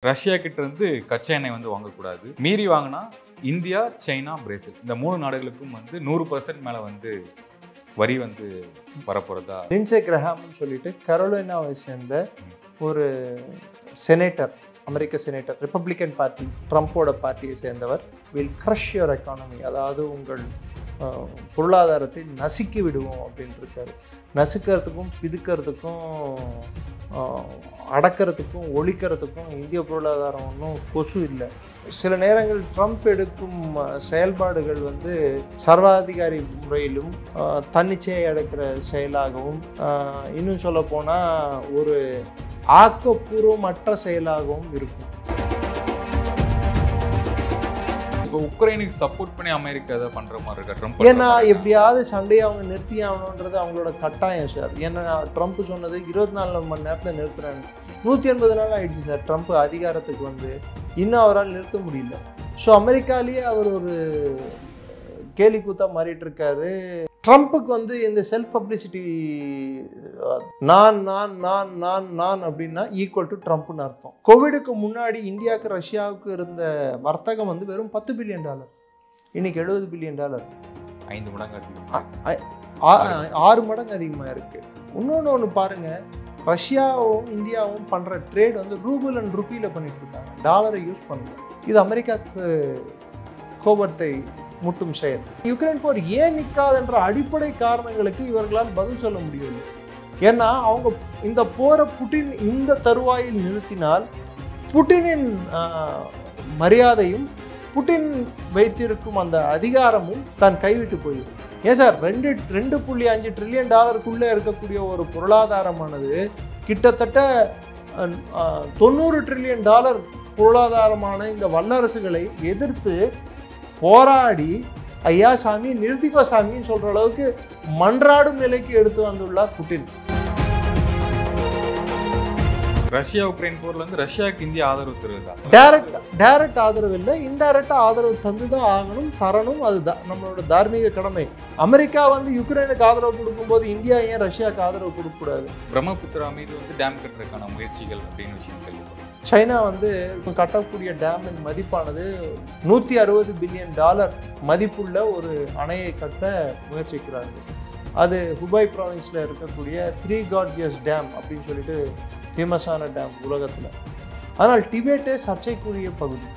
Russia கிட்ட இருந்து கச்சா எண்ணெய் வாங்கக்கூடாது. மீறி வாங்கினா இந்தியா, சைனா, பிரேசில் இந்த 3 நாடுகளுக்கும் 100% மேல வரி வரப்போறதா. லிண்ட்சே கிரஹாம்னு சொல்லிட்டு கரோலினாவை சேர்ந்த ஒரு செனேட்டர், அமெரிக்க செனேட்டர், ரிப்பப்ளிக்கன் பார்ட்டி, ட்ரம்ப்போட பார்ட்டியை சேர்ந்தவர், வில் கிரஷ் யுவர் எக்கானமி, அதாவது உங்கள் பொருளாதாரத்தை நசுக்கி விடுவோம் அப்படின்ட்டு இருக்காரு. நசுக்கிறதுக்கும் பிதுக்கிறதுக்கும் அடக்கிறதுக்கும் ஒழிக்கிறதுக்கும் இந்திய பொருளாதாரம் ஒன்றும் கொசு இல்லை. சில நேரங்கள் ட்ரம்ப் எடுக்கும் செயல்பாடுகள் சர்வாதிகாரி முறையிலும் தன்னிச்சையை அடக்கிற செயலாகவும், இன்னும் சொல்ல போனால் ஒரு ஆக்கப்பூர்வமற்ற செயலாகவும் இருக்கும். இப்போ உக்ரைனுக்கு சப்போர்ட் பண்ணி அமெரிக்கா அதை பண்ற மாதிரி இருக்கா ட்ரம்ப்? ஏன்னா எப்படியாவது சண்டையை அவங்க நிறுத்தி ஆகணுன்றது அவங்களோட கட்டாயம் சார். ஏன்னா ட்ரம்ப் சொன்னது 24 மணி நேரத்தில் நிறுத்துறாங்க. 180 நாள் ஆயிடுச்சு சார் ட்ரம்ப் அதிகாரத்துக்கு இன்னும் அவரால் நிறுத்த முடியல. ஸோ அமெரிக்காலேயே அவர் ஒரு கேலி கூத்தா மாறிட்டு இருக்காரு. ட்ரம்ப்புக்கு இந்த செல்ஃப் பப்ளிசிட்டி, நான் நான் நான் நான் நான் அப்படின்னா ஈக்குவல் டு ட்ரம்ப்னு அர்த்தம். கோவிடுக்கு முன்னாடி இந்தியாவுக்கு ரஷ்யாவுக்கு இருந்த வர்த்தகம் வெறும் $10 பில்லியன், இன்னைக்கு $70 பில்லியன், 5 மடங்கு அதிகம், 6 மடங்கு அதிகமாக இருக்கு. இன்னொன்று பாருங்க, ரஷ்யாவும் இந்தியாவும் பண்ற ட்ரேட் ரூபிள் அண்ட் ருப்பியில் பண்ணிட்டு இருக்காங்க, டாலரை யூஸ் பண்ணல. இது அமெரிக்காவுக்கு கோபத்தை முட்டும் செயல். யுக்ரைன் போர் ஏன் நிற்காதுன்ற அடிப்படை காரணங்களுக்கு இவர்களால் பதில் சொல்ல முடியவில்லை. ஏன்னா அவங்க இந்த போரை புட்டின் இந்த தருவாயில் நிறுத்தினால் புட்டினின் மரியாதையும் புட்டின் வைத்திருக்கும் அந்த அதிகாரமும் தான் கைவிட்டு போயிடும். ஏன் சார், $2.5 ட்ரில்லியன் இருக்கக்கூடிய ஒரு பொருளாதாரமானது கிட்டத்தட்ட $90 ட்ரில்லியன் பொருளாதாரமான இந்த வல்லரசுகளை எதிர்த்து போராடி ஐயா சாமி நிறுத்திக்கோ சாமின்னு சொல்ற அளவுக்கு மன்றாடும் நிலைக்கு எடுத்து வந்துள்ளார் புட்டின். ரஷ்யா உக்ரைன் போர்ல ரஷ்யாவுக்கு இந்தியா ஆதரவு தருவதா? டைரக்ட் ஆதரவு இல்லை, இன்டைரக்டா ஆதரவு தந்துதான் ஆகணும், தரணும். அதுதான் நம்மளோட தார்மீக கடமை. அமெரிக்கா யுக்ரைனுக்கு ஆதரவு கொடுக்கும்போது இந்தியா ஏன் ரஷ்யாவுக்கு ஆதரவு கொடுக்க கூடாது? பிரம்மபுத்திரா மீது டேம் கட்டுறதுக்கான முயற்சிகள் அப்படின்னு விஷயம் கேள்விப்பட்டேன். சைனா கட்டக்கூடிய டேமின் மதிப்பானது $160 பில்லியன் மதிப்புள்ள ஒரு அணையை கட்ட முயற்சிக்கிறார்கள். அது ஹுபாய் ப்ராவின்ஸில் இருக்கக்கூடிய 3 கார்ஜியஸ் டேம் அப்படின்னு சொல்லிட்டு ஃபேமஸான டேம் உலகத்தில். ஆனால் டிபேட்டே சர்ச்சைக்குரிய பகுதி.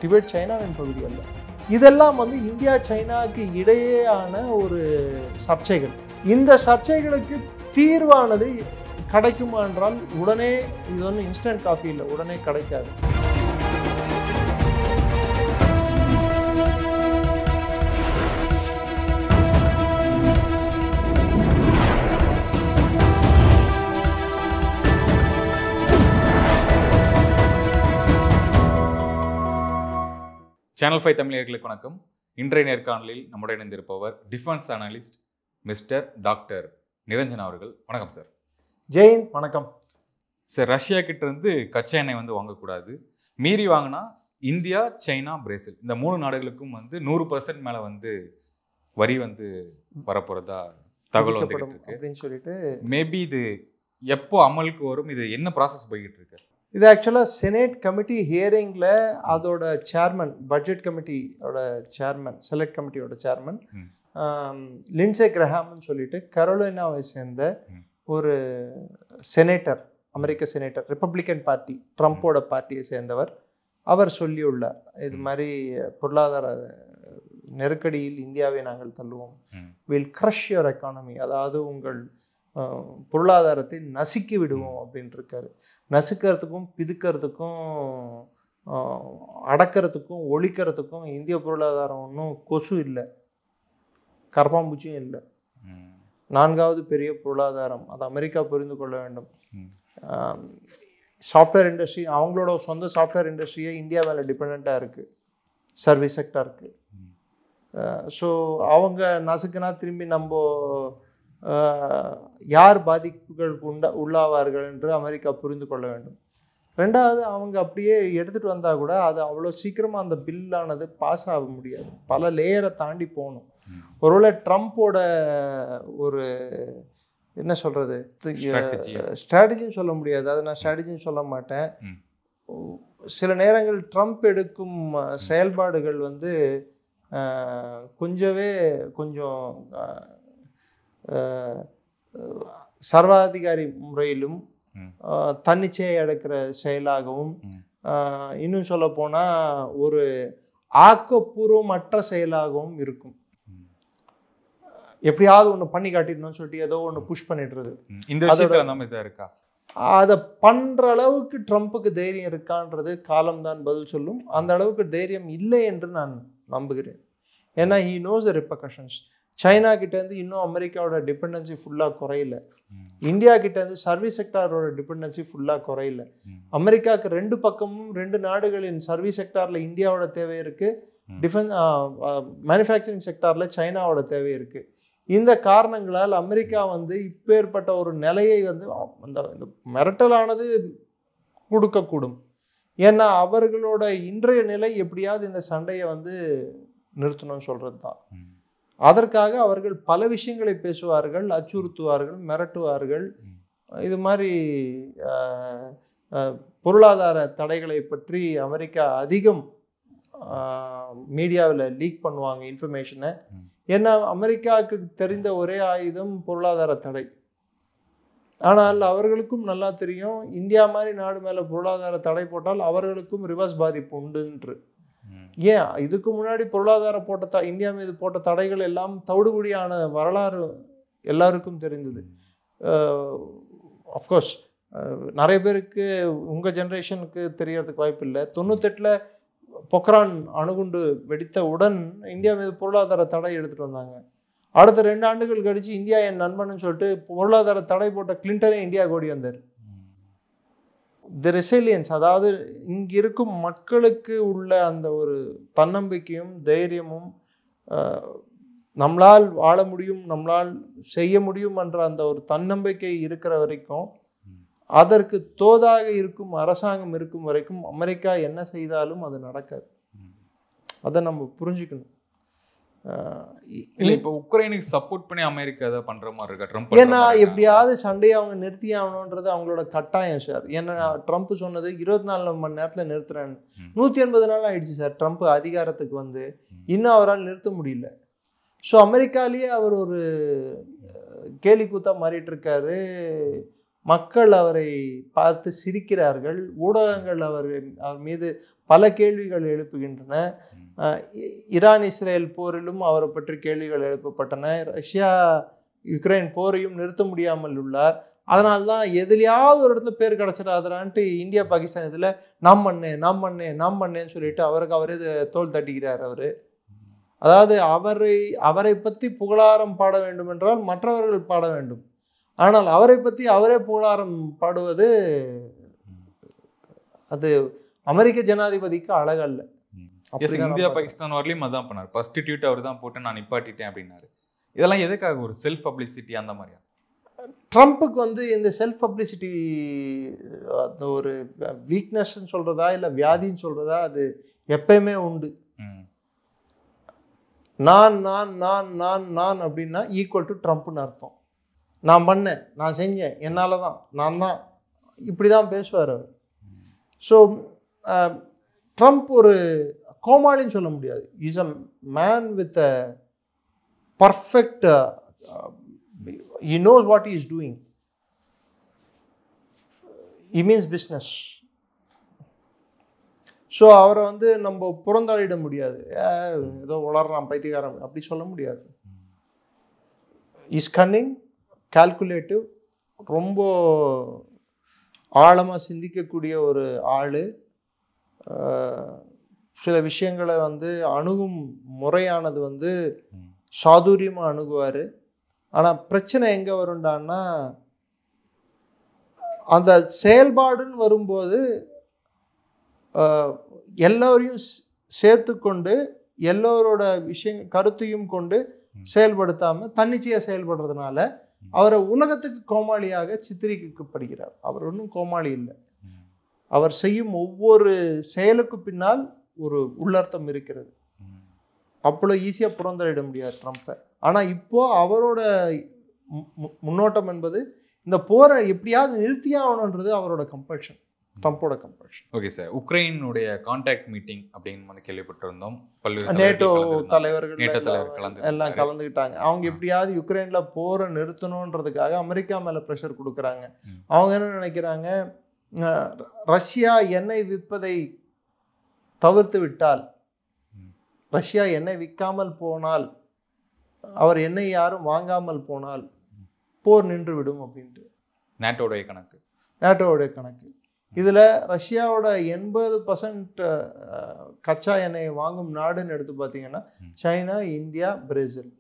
டிபேட் சைனாவின் பகுதி அல்ல. இதெல்லாம் இந்தியா சைனாவுக்கு இடையேயான ஒரு சர்ச்சைகள். இந்த சர்ச்சைகளுக்கு தீர்வானது கிடைக்குமா என்றால் உடனே, இது இன்ஸ்டன்ட் காஃபி இல்லை, உடனே கிடைக்காது. சேனல் 5 தமிழர்களுக்கு வணக்கம். இன்றைய நேர்காணலில் நம்முடைய இணைந்திருப்பவர் defence analyst mister doctor Niranjan அவர்கள். வணக்கம் சார். ஜெயின், வணக்கம் சார். ரஷ்யா கிட்ட இருந்து கச்சா எண்ணெய் வாங்கக்கூடாது. மீறி வாங்கினா இந்தியா, சைனா, பிரேசில் இந்த 3 நாடுகளுக்கும் 100% மேல வரி வரப்போறதா தகவல் இருக்கு அப்படின்னு சொல்லிட்டு, மேபி இது எப்போ அமலுக்கு வரும், இது என்ன ப்ராசஸ் போய்கிட்டு இருக்கு? இது ஆக்சுவலாக செனேட் கமிட்டி ஹியரிங்கில் அதோட சேர்மன், பட்ஜெட் கமிட்டியோட சேர்மன், செலக்ட் கமிட்டியோட சேர்மன் லிண்ட்சே கிரஹாம்னு சொல்லிட்டு கரோலினாவை சேர்ந்த ஒரு செனேட்டர், அமெரிக்க செனேட்டர், ரிப்பப்ளிக்கன் பார்ட்டி, ட்ரம்ப்போட பார்ட்டியை சேர்ந்தவர், அவர் சொல்லியுள்ளார், இது மாதிரி பொருளாதார நெருக்கடியில் இந்தியாவை நாங்கள் தள்ளுவோம், வில் கிரஷ் யுவர் எக்கானமி, அதாவது உங்கள் பொருளாதாரத்தை நசுக்கி விடுவோம் அப்படின்ட்டு இருக்காரு. நசுக்கிறதுக்கும் பிதுக்கிறதுக்கும் அடக்கிறதுக்கும் ஒழிக்கிறதுக்கும் இந்திய பொருளாதாரம் ஒன்றும் கொசு இல்லை, கரப்பாம்பூச்சியும் இல்லை. 4வது பெரிய பொருளாதாரம், அது அமெரிக்கா புரிந்து கொள்ள வேண்டும். சாஃப்ட்வேர் இண்டஸ்ட்ரி, அவங்களோட சொந்த சாஃப்ட்வேர் இண்டஸ்ட்ரியே இந்தியா மேலே டிபெண்ட்டாக இருக்குது, சர்வீஸ் செக்டருக்கு. ஸோ அவங்க நசுக்குனா திரும்பி நம்ம யார் பாதிப்புகளுக்கு உள்ளாவார்கள் என்று அமெரிக்கா புரிந்து கொள்ள வேண்டும். 2வது, அவங்க அப்படியே எடுத்துகிட்டு வந்தால் கூட அது அவ்வளோ சீக்கிரமாக அந்த பில்லானது பாஸ் ஆக முடியாது, பல லேயரை தாண்டி போகணும். ஒருவேளை ட்ரம்ப்போட ஒரு என்ன சொல்கிறது, ஸ்ட்ராட்டஜின்னு சொல்ல முடியாது, அதை நான் ஸ்ட்ராட்டஜின்னு சொல்ல மாட்டேன், சில நேரங்கள் ட்ரம்ப் எடுக்கும் செயல்பாடுகள் வந்து கொஞ்சம் சர்வாதிகாரி முறையிலும் தன்னிச்சையை அடக்கிற செயலாகவும் இன்னும் சொல்ல போனா ஒரு ஆக்கப்பூர்வமற்ற செயலாகவும் இருக்கும். எப்படியாவது ஒன்று பண்ணி காட்டிடணும்னு சொல்லிட்டு ஏதோ ஒன்று புஷ் பண்ணிடுறது. இந்த விஷயத்துல நம்ம இதா இருக்கா? அதை பண்ற அளவுக்கு ட்ரம்ப்புக்கு தைரியம் இருக்கான்றது காலம்தான் பதில் சொல்லும். அந்த அளவுக்கு தைரியம் இல்லை என்று நான் நம்புகிறேன். ஏன்னா he knows the repercussions. China கிட்டேருந்து இன்னும் அமெரிக்காவோட டிபெண்டன்சி ஃபுல்லாக குறையல. இந்தியா கிட்டேருந்து சர்வீஸ் செக்டாரோட டிபெண்டன்சி ஃபுல்லாக குறையல. அமெரிக்காவுக்கு ரெண்டு பக்கமும் ரெண்டு நாடுகளின் சர்வீஸ் செக்டாரில் இந்தியாவோட தேவை இருக்குது, டிஃபென்ஸ் மேனுஃபேக்சரிங் செக்டாரில் சைனாவோட தேவை இருக்குது. இந்த காரணங்களால் அமெரிக்கா வந்து இப்பேற்பட்ட ஒரு நிலையை வந்து அந்த மிரட்டலானது கொடுக்கக்கூடும். ஏன்னா அவர்களோட இன்றைய நிலை எப்படியாவது இந்த சண்டையை வந்து நிறுத்தணும்னு சொல்கிறது தான். அதற்காக அவர்கள் பல விஷயங்களை பேசுவார்கள், அச்சுறுத்துவார்கள், மிரட்டுவார்கள். இது மாதிரி பொருளாதார தடைகளை பற்றி அமெரிக்கா அதிகம் மீடியாவில் லீக் பண்ணுவாங்க இன்ஃபர்மேஷனை. ஏன்னா அமெரிக்காவுக்கு தெரிந்த ஒரே ஆயுதம் பொருளாதார தடை. ஆனால் அவர்களுக்கும் நல்லா தெரியும், இந்தியா மாதிரி நாடு மேலே பொருளாதார தடை போட்டால் அவர்களுக்கும் ரிவர்ஸ் பாதிப்பு உண்டுன்று. ஏன் இதுக்கு முன்னாடி பொருளாதார இந்தியா மீது போட்ட தடைகள் எல்லாம் தவிடுபடியான வரலாறு எல்லாருக்கும் தெரிந்தது. அஃப்கோர்ஸ் நிறைய பேருக்கு உங்கள் ஜென்ரேஷனுக்கு தெரியறதுக்கு வாய்ப்பு இல்லை. 98 பொக்ரான் அணுகுண்டு வெடித்தவுடன் இந்தியா மீது பொருளாதார தடை எடுத்துகிட்டு வந்தாங்க. அடுத்த 2 ஆண்டுகள் கழிச்சு இந்தியா என் நண்பன்னு சொல்லிட்டு பொருளாதார தடை போட்ட கிளின்டனே இந்தியா ஓடி வந்தார். தி ரெசிலியன்ஸ், அதாவது இங்கே இருக்கும் மக்களுக்கு உள்ள அந்த ஒரு தன்னம்பிக்கையும் தைரியமும், நம்மளால் வாழ முடியும், நம்மளால் செய்ய முடியும் என்ற அந்த ஒரு தன்னம்பிக்கை இருக்கிற வரைக்கும், அதற்கு தோதாக இருக்கும் அரசாங்கம் இருக்கும் வரைக்கும் அமெரிக்கா என்ன செய்தாலும் அது நடக்காது. அதை நம்ம புரிஞ்சுக்கணும். இப்போ உக்ரைனுக்கு சப்போர்ட் பண்ணி அமெரிக்கா ஏதாவது பண்ற மாதிரி இருக்கா ட்ரம்ப்? ஏன்னா எப்படியாவது சண்டையை அவங்க நிறுத்தி ஆகணுன்றது அவங்களோட கட்டாயம் சார். ஏன்னா ட்ரம்ப் சொன்னது 24 மணி நேரத்தில் நிறுத்துறேன்னு. 180 நாள் ஆயிடுச்சு சார் ட்ரம்ப் அதிகாரத்துக்கு வந்து. இன்னும் அவரால் நிறுத்த முடியல. ஸோ அமெரிக்காலேயே அவர் ஒரு கேலி கூத்தா மாறிட்டு இருக்காரு. மக்கள் அவரை பார்த்து சிரிக்கிறார்கள். ஊடகங்கள் அவர் மீது பல கேள்விகள் எழுப்புகின்றன. ஈரான் இஸ்ரேல் போரிலும் அவரை பற்றி கேள்விகள் எழுப்பப்பட்டன. ரஷ்யா யுக்ரைன் போரையும் நிறுத்த முடியாமல் உள்ளார். அதனால்தான் எதுலையாவது ஒரு இடத்துல பேர் கிடச்சிடாதான்ட்டு இந்தியா பாகிஸ்தான் இதில் நாம் பண்ணேன்னு சொல்லிட்டு அவருக்கு அவரே தோல் தட்டிக்கிறார். அதாவது அவரை பற்றி புகழாரம் பாட வேண்டும் என்றால் மற்றவர்கள் பாட வேண்டும். ஆனால் அவரை பற்றி அவரே புகழாரம் பாடுவது அது அமெரிக்க ஜனாதிபதிக்கு அழகல்ல. இந்தியா பாகிஸ்தான் வரலையும் அதான் பண்ணார். ஃபர்ஸ்ட் ட்வீட் அவர் தான் போட்டு நான் நிப்பாட்டிட்டேன் அப்படின்னாரு. இதெல்லாம் எதுக்காக? ஒரு செல்ஃப் பப்ளிசிட்டி அந்த மாதிரியா? ட்ரம்ப்புக்கு வந்து இந்த செல்ஃப் பப்ளிசிட்டி அந்த ஒரு வீக்னஸ்ன்னு சொல்றதா இல்லை வியாதின்னு சொல்றதா அது எப்பயுமே உண்டு. நான் நான் நான் நான் நான் அப்படின்னா ஈக்குவல் டு ட்ரம்ப்னு அர்த்தம். நான் பண்ணேன், நான் செஞ்சேன், என்னால் தான், நான் தான், இப்படி தான் பேசுவார் அவர். ஸோ ட்ரம்ப் ஒரு கோமாளின்னு சொல்ல முடியாது. Is a man with a perfect, he knows what he is doing. He means business. So அவரை வந்து நம்ம புறந்தாளிட முடியாது. ஏதோ உளறான் பைத்தியக்காரன் அப்படி சொல்ல முடியாது. இஸ் கன்னிங், கால்குலேட்டிவ், ரொம்ப ஆழமாக சிந்திக்கக்கூடிய ஒரு ஆள். சில விஷயங்களை வந்து அணுகும் முறையானது வந்து சாதுரியமாக அணுகுவார். ஆனால் பிரச்சனை எங்கே வருண்டான்னா அந்த செயல்பாடுன்னு வரும்போது எல்லோரையும் சேர்த்து கொண்டு எல்லோரோட கருத்தையும் கொண்டு செயல்படுத்தாமல் தன்னிச்சையாக செயல்படுறதுனால அவரை உலகத்துக்கு கோமாளியாக சித்தரிக்கப்படுகிறார். அவர் ஒன்றும் கோமாளி இல்லை. அவர் செய்யும் ஒவ்வொரு செயலுக்கு பின்னால் ஒரு உள்ளர்த்தம் இருக்கிறது. அவ்வளோ ஈஸியாக புறந்தளிட முடியாது ட்ரம்ப்பை. ஆனால் இப்போ அவரோட முன்னோட்டம் என்பது இந்த போரை எப்படியாவது நிறுத்தியே ஆகணுன்றது அவரோட கம்பல்ஷன். ட்ரம்ப்போட கம்பல்ஷன். ஓகே சார், உக்ரைனுடைய கான்டாக்ட் மீட்டிங் அப்படின்னு கேள்விப்பட்டிருந்தோம். பல்வேறு நேட்டோ தலைவர்கள் கலந்து எல்லாம் கலந்துக்கிட்டாங்க. அவங்க எப்படியாவது யுக்ரைன்ல போரை நிறுத்தணுன்றதுக்காக அமெரிக்கா மேல ப்ரெஷர் கொடுக்குறாங்க. அவங்க என்ன நினைக்கிறாங்க, ரஷ்யா எண்ணெய் விற்பதை தவிர்த்து விட்டால், ரஷ்யா எண்ணெய் விற்காமல் போனால், அவர் எண்ணெய் யாரும் வாங்காமல் போனால் போர் நின்று விடும் அப்படின்ட்டு நேட்டோடைய கணக்கு. இதில் ரஷ்யாவோட 80% கச்சா எண்ணெயை வாங்கும் நாடுன்னு எடுத்து பார்த்தீங்கன்னா சைனா, இந்தியா, பிரேசில்.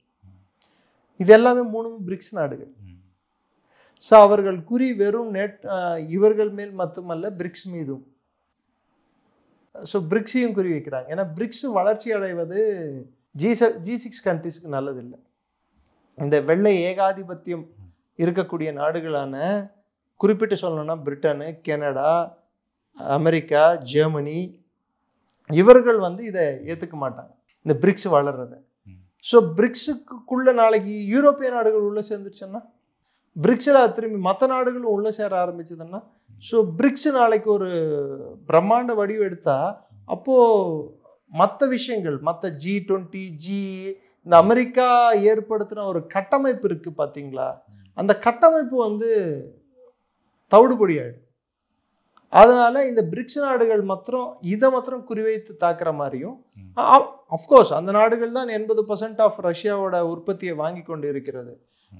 இது எல்லாமே 3 பிரிக்ஸ் நாடுகள். ஸோ அவர்கள் குறி வெறும் இவர்கள் மேல் மட்டுமல்ல, பிரிக்ஸ் மீதும். ஸோ பிரிக்ஸையும் குறி வைக்கிறாங்க. ஏன்னா பிரிக்ஸ் வளர்ச்சி அடைவது G6 கண்ட்ரிஸ்க்கு நல்லதில்லை. இந்த வெள்ளை ஏகாதிபத்தியம் இருக்கக்கூடிய நாடுகளான, குறிப்பிட்டு சொல்லணும்னா பிரிட்டனு, கனடா, அமெரிக்கா, ஜெர்மனி, இவர்கள் இதை ஏற்றுக்க மாட்டாங்க, இந்த பிரிக்ஸ் வளர்றத. ஸோ பிரிக்ஸுக்குள்ள நாளைக்கு யூரோப்பிய நாடுகள் உள்ளே சேர்ந்துச்சுன்னா, பிரிக்ஸில் திரும்பி மற்ற நாடுகளும் உள்ளே சேர ஆரம்பிச்சதுன்னா, ஸோ பிரிக்ஸ் நாளைக்கு ஒரு பிரம்மாண்ட வடிவு எடுத்தால், அப்போது மற்ற விஷயங்கள், மற்ற G20, இந்த அமெரிக்கா ஏற்படுத்தின ஒரு கட்டமைப்பு இருக்குது பார்த்தீங்களா, அந்த கட்டமைப்பு தவிடுபடி ஆகிடும். அதனால இந்த பிரிக்ஸ் நாடுகள் இதை மாத்திரம் குறிவைத்து தாக்குற மாதிரியும், அஃப்கோர்ஸ் அந்த நாடுகள் தான் 80% ஆஃப் ரஷ்யாவோட உற்பத்தியை வாங்கி கொண்டு இருக்கிறது.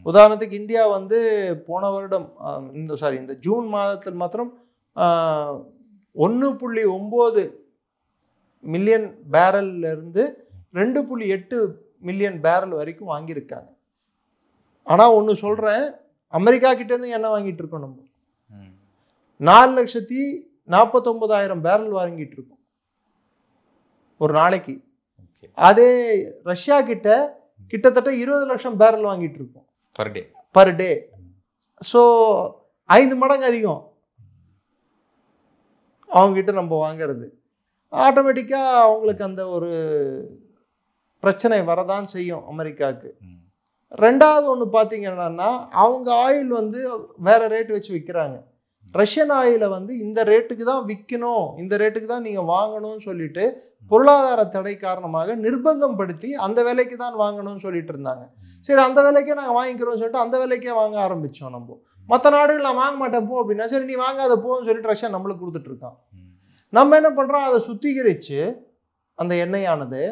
உதாரணத்துக்கு இந்தியா போன வருடம் இந்த ஜூன் மாதத்தில் மாத்திரம் 1.9 மில்லியன் பேரல்ல இருந்து 2.8 மில்லியன் பேரல் வரைக்கும் வாங்கியிருக்காங்க. ஆனால் ஒன்று சொல்கிறேன், அமெரிக்கா கிட்டேருந்து எண்ணெய் வாங்கிட்டு இருக்கோம். நம்ம 4,49,000 பேரல் வாங்கிட்டு இருக்கோம் ஒரு நாளைக்கு. அதே ரஷ்யா கிட்டத்தட்ட 20 லட்சம் பேரல் வாங்கிட்டு இருக்கோம் பர் டே. ஸோ 5 மடங்கு அதிகம் அவங்ககிட்ட நம்ம வாங்கிறது. ஆட்டோமேட்டிக்காக அவங்களுக்கு அந்த ஒரு பிரச்சனை வரதான் செய்யும் அமெரிக்காவுக்கு. ரெண்டாவது ஒன்று பார்த்தீங்கன்னா, அவங்க ஆயில் வேற ரேட் வச்சு விற்கிறாங்க. ரஷ்யன் ஆயிலை இந்த ரேட்டுக்கு தான் விற்கணும், இந்த ரேட்டுக்கு தான் நீங்கள் வாங்கணும்னு சொல்லிட்டு பொருளாதார தடை காரணமாக நிர்பந்தம் படுத்தி அந்த விலைக்கு தான் வாங்கணும்னு சொல்லிட்டு இருந்தாங்க. சரி, அந்த விலைக்கே நாங்கள் வாங்கிக்கிறோம்னு சொல்லிட்டு அந்த விலைக்கே வாங்க ஆரம்பித்தோம். நம்ம மற்ற நாடுகள் நான் வாங்க மாட்டேன் போ அப்படின்னா, சரி நீ வாங்காத போன்னு சொல்லிட்டு ரஷ்யா நம்மளுக்கு கொடுத்துட்டு இருக்கான். நம்ம என்ன பண்ணுறோம், அதை சுத்திகரித்து அந்த எண்ணெயானது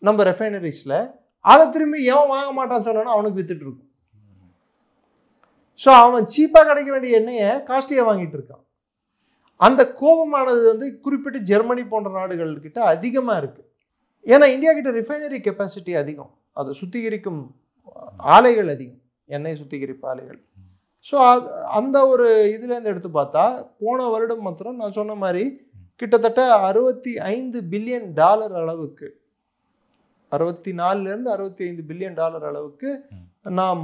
நம்ம ரெஃபைனரிஸில் அதை திரும்பி எவன் வாங்க மாட்டான்னு சொன்னானோ அவனுக்கு வித்துட்டு இருக்கும். ஸோ அவன் சீப்பாக கிடைக்க வேண்டிய எண்ணெயை காஸ்ட்லியாக வாங்கிட்டு இருக்கான். அந்த கோபமானது குறிப்பிட்டு ஜெர்மனி போன்ற நாடுகள்கிட்ட அதிகமாக இருக்குது. ஏன்னா இந்தியா கிட்ட ரிஃபைனரி கெப்பாசிட்டி அதிகம், அதை சுத்திகரிக்கும் ஆலைகள் அதிகம், எண்ணெய் சுத்திகரிப்பு ஆலைகள். ஸோ அந்த ஒரு இதுலேருந்து எடுத்து பார்த்தா போன வருடம் மாத்திரம் நான் சொன்ன மாதிரி கிட்டத்தட்ட $65 பில்லியன் அளவுக்கு, 64 to 65 பில்லியன் அளவுக்கு நாம்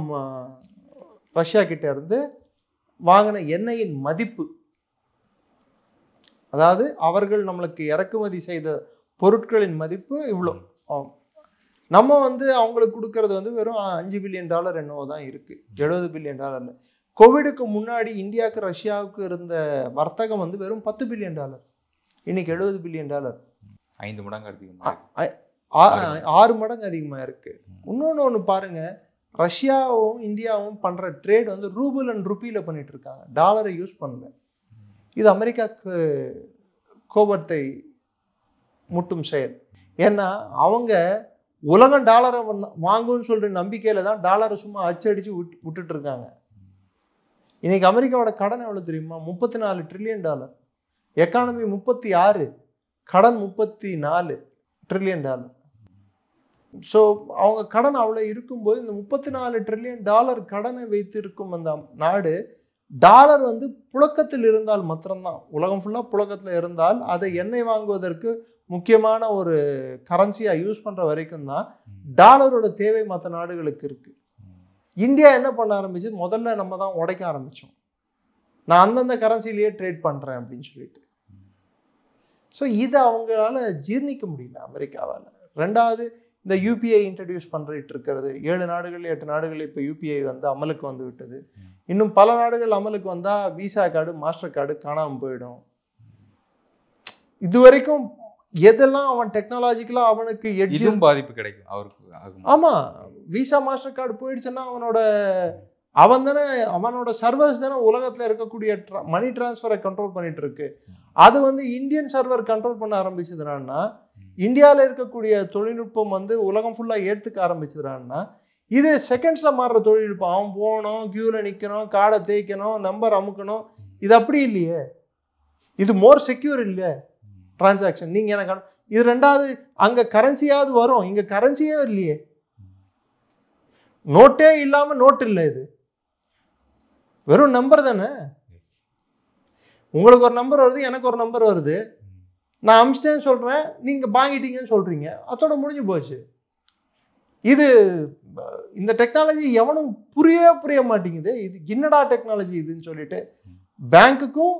ரஷ்யா கிட்ட இருந்து வாங்கின எண்ணெயின் மதிப்பு. அதாவது அவர்கள் நம்மளுக்கு இறக்குமதி செய்த பொருட்களின் மதிப்பு இவ்வளோ. நம்ம அவங்களுக்கு கொடுக்கறது வெறும் $5 பில்லியன் என்னவோ தான் இருக்கு, $70 பில்லியன். கோவிடுக்கு முன்னாடி இந்தியாவுக்கு ரஷ்யாவுக்கு இருந்த வர்த்தகம் வெறும் $10 பில்லியன், இன்னைக்கு $70 பில்லியன். 5 மடங்கு அதிகமாக, 6 மடங்கு அதிகமாக இருக்கு. இன்னொன்று பாருங்க, ரஷ்யாவும் இந்தியாவும் பண்ற ட்ரேட் ரூபிள் அண்ட் ருப்பியில் பண்ணிட்டு இருக்காங்க, டாலரை யூஸ் பண்ணல. இது அமெரிக்காவுக்கு கோபத்தை முட்டும் செயல். ஏன்னா அவங்க உலகம் டாலரை வாங்கும்னு சொல்ற நம்பிக்கையில தான் டாலரை சும்மா அச்சடிச்சு விட்டுட்டு இருக்காங்க. இன்னைக்கு அமெரிக்காவோட கடன் எவ்வளவு தெரியுமா? $34 ட்ரில்லியன். எக்கானமி 36, கடன் $34 ட்ரில்லியன். ஸோ அவங்க கடன் அவ்வளோ இருக்கும்போது இந்த $34 ட்ரில்லியன் கடனை வைத்திருக்கும் அந்த நாடு, டாலர் புழக்கத்தில் இருந்தால் மாத்திரம்தான், உலகம் ஃபுல்லாக புழக்கத்தில் இருந்தால் அதை எண்ணெய் வாங்குவதற்கு முக்கியமான ஒரு கரன்சியாக யூஸ் பண்ணுற வரைக்கும் தான் டாலரோட தேவை மற்ற நாடுகளுக்கு இருக்குது. இந்தியா என்ன பண்ண ஆரம்பிச்சு, முதல்ல நம்ம தான் உடைக்க ஆரம்பித்தோம், நான் அந்தந்த கரன்சிலேயே ட்ரேட் பண்ணுறேன் அப்படின்னு சொல்லிட்டு. ஸோ இதை அவங்களால ஜீர்ணிக்க முடியல அமெரிக்காவால். ரெண்டாவது, இந்த யூபிஐ இன்ட்ரடியூஸ் பண்ணிட்டு இருக்கிறது, 7 நாடுகள் 8 நாடுகள் இப்போ யூபிஐ அமலுக்கு விட்டது. இன்னும் பல நாடுகள் அமலுக்கு வந்தால் விசா கார்டு, மாஸ்டர் கார்டு காணாமல் போயிடும். இதுவரைக்கும் எதெல்லாம் அவன் டெக்னாலஜிக்கலா அவனுக்கு இதுவும் பாதிப்பு கிடைக்கும் அவருக்கு ஆகும். ஆமா, விசா மாஸ்டர் கார்டு போயிடுச்சுன்னா அவனோட சர்வர்ஸ் தானே உலகத்துல இருக்கக்கூடிய மணி டிரான்ஸ்ஃபரை கண்ட்ரோல் பண்ணிட்டு இருக்கு. அது இந்தியன் சர்வர் கண்ட்ரோல் பண்ண ஆரம்பிச்சதுனா, இந்தியாவில் இருக்கக்கூடிய தொழில்நுட்பம் உலகம் ஃபுல்லா ஏற்றுக்க ஆரம்பிச்சதுனா, இது செகண்ட்ஸ்ல மாறுற தொழில்நுட்பம். அவன் போகணும், கியூல நிக்கணும், கார்டை தேய்க்கணும், நம்பர் அமுக்கணும். இது அப்படி இல்லையே. இது மோர் செக்யூர் இல்லையே டிரான்சாக்ஷன். நீங்க எனக்கு இது ரெண்டாவது, அங்க கரன்சியாவது வரும், இங்க கரன்சியே இல்லையே. நோட்டே இல்லாம நோட் இல்லை, இது வெறும் நம்பர் தானே. உங்களுக்கு ஒரு நம்பர் வருது, எனக்கு ஒரு நம்பர் வருது, நான் அமிச்சிட்டேன்னு சொல்றேன், நீங்க வாங்கிட்டீங்கன்னு சொல்றீங்க, அதோட முடிஞ்சு போச்சு. இது இந்த டெக்னாலஜி எவனும் புரிய மாட்டேங்குது. இது என்னடா டெக்னாலஜி இதுன்னு சொல்லிட்டு பேங்க்குக்கும்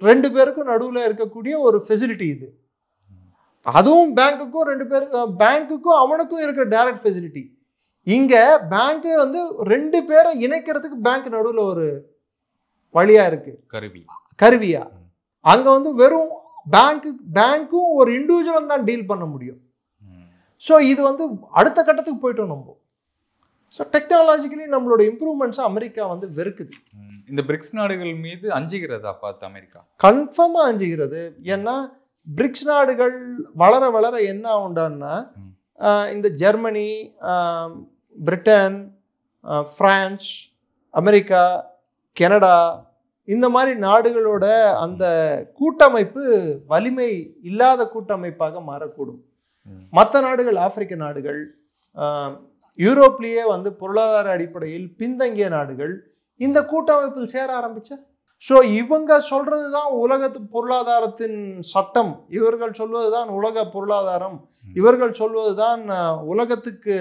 2 பேருக்கும் நடுவில் இருக்கக்கூடிய ஒரு ஃபெசிலிட்டி இது. அதுவும் பேங்க்குக்கும் அவனுக்கும் இருக்கிற டைரக்ட் ஃபெசிலிட்டி. இங்க பேங்க் 2 பேரை இணைக்கிறதுக்கு பேங்க் நடுவில் ஒரு வழியா இருக்கு, கருவியா. அங்க வெறும் பேங்க்கும் ஒரு இண்டிவிஜுவலும் தான் டீல் பண்ண முடியும். ஸோ இது அடுத்த கட்டத்துக்கு போயிட்டோம் நம்ம. ஸோ டெக்னாலஜிக்கலி நம்மளோட இம்ப்ரூவ்மெண்ட்ஸ் அமெரிக்கா வெறுக்குது. இந்த பிரிக்ஸ் நாடுகள் மீது அஞ்சுகிறதா பார்த்து அமெரிக்கா? கன்ஃபார்மா அஞ்சுகிறது. ஏன்னா பிரிக்ஸ் நாடுகள் வளர வளர என்ன ஆகுண்டான்னா, இந்த Germany, Britain, France, America, Canada, இந்த மாதிரி நாடுகளோட அந்த கூட்டமைப்பு வலிமை இல்லாத கூட்டமைப்பாக மாறக்கூடும். மற்ற நாடுகள், ஆப்பிரிக்க நாடுகள், யூரோப்லேயே பொருளாதார அடிப்படையில் பின்தங்கிய நாடுகள் இந்த கூட்டமைப்பில் சேர ஆரம்பிச்ச. ஸோ இவங்க சொல்றது தான் உலகத்து பொருளாதாரத்தின் சட்டம், இவர்கள் சொல்வது தான் உலக பொருளாதாரம், இவர்கள் சொல்வது தான் உலகத்துக்கு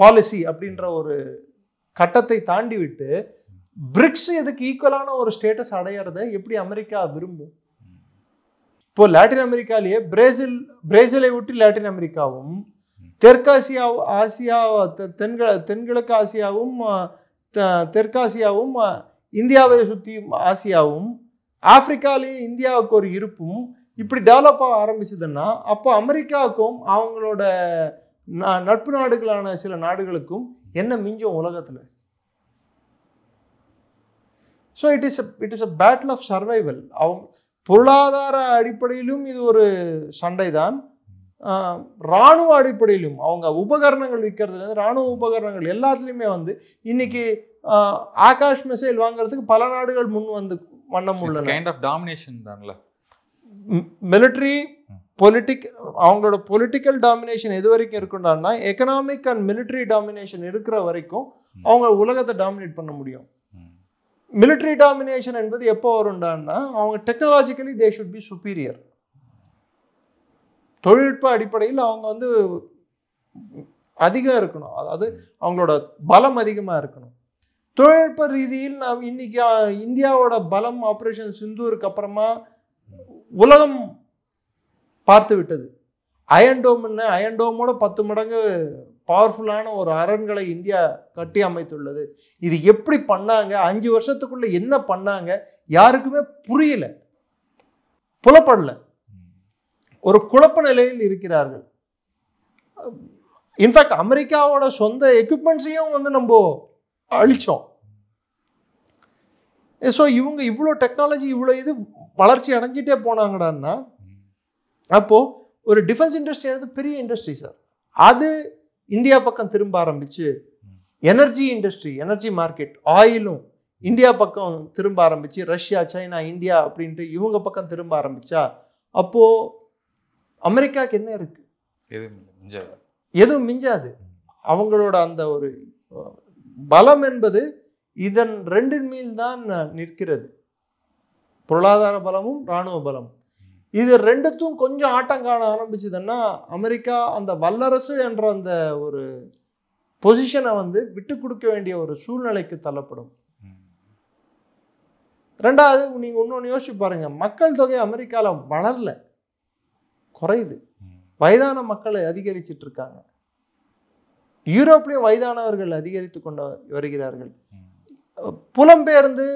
பாலிசி அப்படின்ற ஒரு கட்டத்தை தாண்டி விட்டு பிரிக்ஸ் இதுக்கு ஈக்குவலான ஒரு ஸ்டேட்டஸ் அடையிறத எப்படி அமெரிக்கா விரும்பும்? இப்போ லாட்டின் அமெரிக்காலேயே பிரேசிலை விட்டு லாட்டின் அமெரிக்காவும், தென்கிழக்கு ஆசியாவும், தெற்காசியாவும், இந்தியாவை சுற்றி ஆசியாவும், ஆப்பிரிக்காலேயும் இந்தியாவுக்கு ஒரு இருப்பும் இப்படி டெவலப் ஆக ஆரம்பிச்சதுன்னா, அப்போ அமெரிக்காவுக்கும் அவங்களோட நட்பு நாடுகளான சில நாடுகளுக்கும் என்ன மிஞ்சும் உலகத்தில்? So it is a battle of survival. அவங்க பொருளாதார அடிப்படையிலும் இது ஒரு சண்டை தான், இராணுவ அடிப்படையிலும் அவங்க உபகரணங்கள் விற்கிறதுலேருந்து இராணுவ உபகரணங்கள் எல்லாத்துலேயுமே இன்னைக்கு ஆகாஷ் மிசைல் வாங்குறதுக்கு பல நாடுகள் முன் வண்ணம் உள்ளன. மிலிட்ரி அவங்களோட பொலிட்டிக்கல் டாமினேஷன் எது வரைக்கும் இருக்குன்னா, எக்கனாமிக் அண்ட் மிலிட்ரி டாமினேஷன் இருக்கிற வரைக்கும் அவங்க உலகத்தை டாமினேட் பண்ண முடியும். மிலிட்ரி டாமினேஷன் என்பது எப்போ வரும்டான்னா, அவங்க technologically they should be superior. தொழில்நுட்ப அடிப்படையில் அவங்க அதிகம் இருக்கணும், அதாவது அவங்களோட பலம் அதிகமாக இருக்கணும். தொழில்நுட்ப ரீதியில் நாம் இன்னைக்கு இந்தியாவோட பலம் ஆப்ரேஷன் சிந்தூருக்கு அப்புறமா உலகம் பார்த்து விட்டது. அயன்டோமோட 10 மடங்கு பவர்ஃபுல்லான ஒரு அரண்களை இந்தியா கட்டி அமைத்துள்ளது. இது எப்படி பண்ணாங்க, 5 வருஷத்துக்குள்ள என்ன பண்ணாங்க, யாருக்குமே புரியல, புலப்படல. ஒரு குழப்ப நிலையில் இருக்கிறார்கள். இன்ஃபேக்ட் அமெரிக்காவோட சொந்த எக்யூப்மெண்ட்ஸையும் நம்ம அழிச்சோம். ஸோ இவங்க இவ்வளோ டெக்னாலஜி, இவ்வளோ இது வளர்ச்சி அடைஞ்சிட்டே போனாங்கடான்னா, அப்போ ஒரு டிஃபென்ஸ் இண்டஸ்ட்ரி பெரிய இண்டஸ்ட்ரி சார், அது இந்தியா பக்கம் திரும்ப ஆரம்பிச்சு, எனர்ஜி இண்டஸ்ட்ரி, எனர்ஜி மார்க்கெட், ஆயிலும் இந்தியா பக்கம் திரும்ப ஆரம்பிச்சு, ரஷ்யா, சைனா, இந்தியா அப்படின்ட்டு இவங்க பக்கம் திரும்ப ஆரம்பிச்சா, அப்போ அமெரிக்காவுக்கு என்ன இருக்கு? எதுவும் மிஞ்சாது. அவங்களோட அந்த ஒரு பலம் என்பது இதன் 2 மீது தான் நிற்கிறது, பொருளாதார பலமும் இராணுவ பலமும். இது 2த்தும் கொஞ்சம் ஆட்டம் காண ஆரம்பிச்சதுன்னா அமெரிக்கா அந்த வல்லரசு என்ற அந்த ஒரு பொசிஷனை விட்டு கொடுக்க வேண்டிய ஒரு சூழ்நிலைக்கு தள்ளப்படும். ரெண்டாவது, நீங்க இன்னொன்று யோசிச்சு பாருங்க, மக்கள் தொகை அமெரிக்காவில் வளரல, குறையுது. வயதான மக்களை அதிகரிச்சிட்டு இருக்காங்க. யூரோப்லயும் வயதானவர்கள் அதிகரித்து கொண்டு வருகிறார்கள். புலம்பெயர்ந்து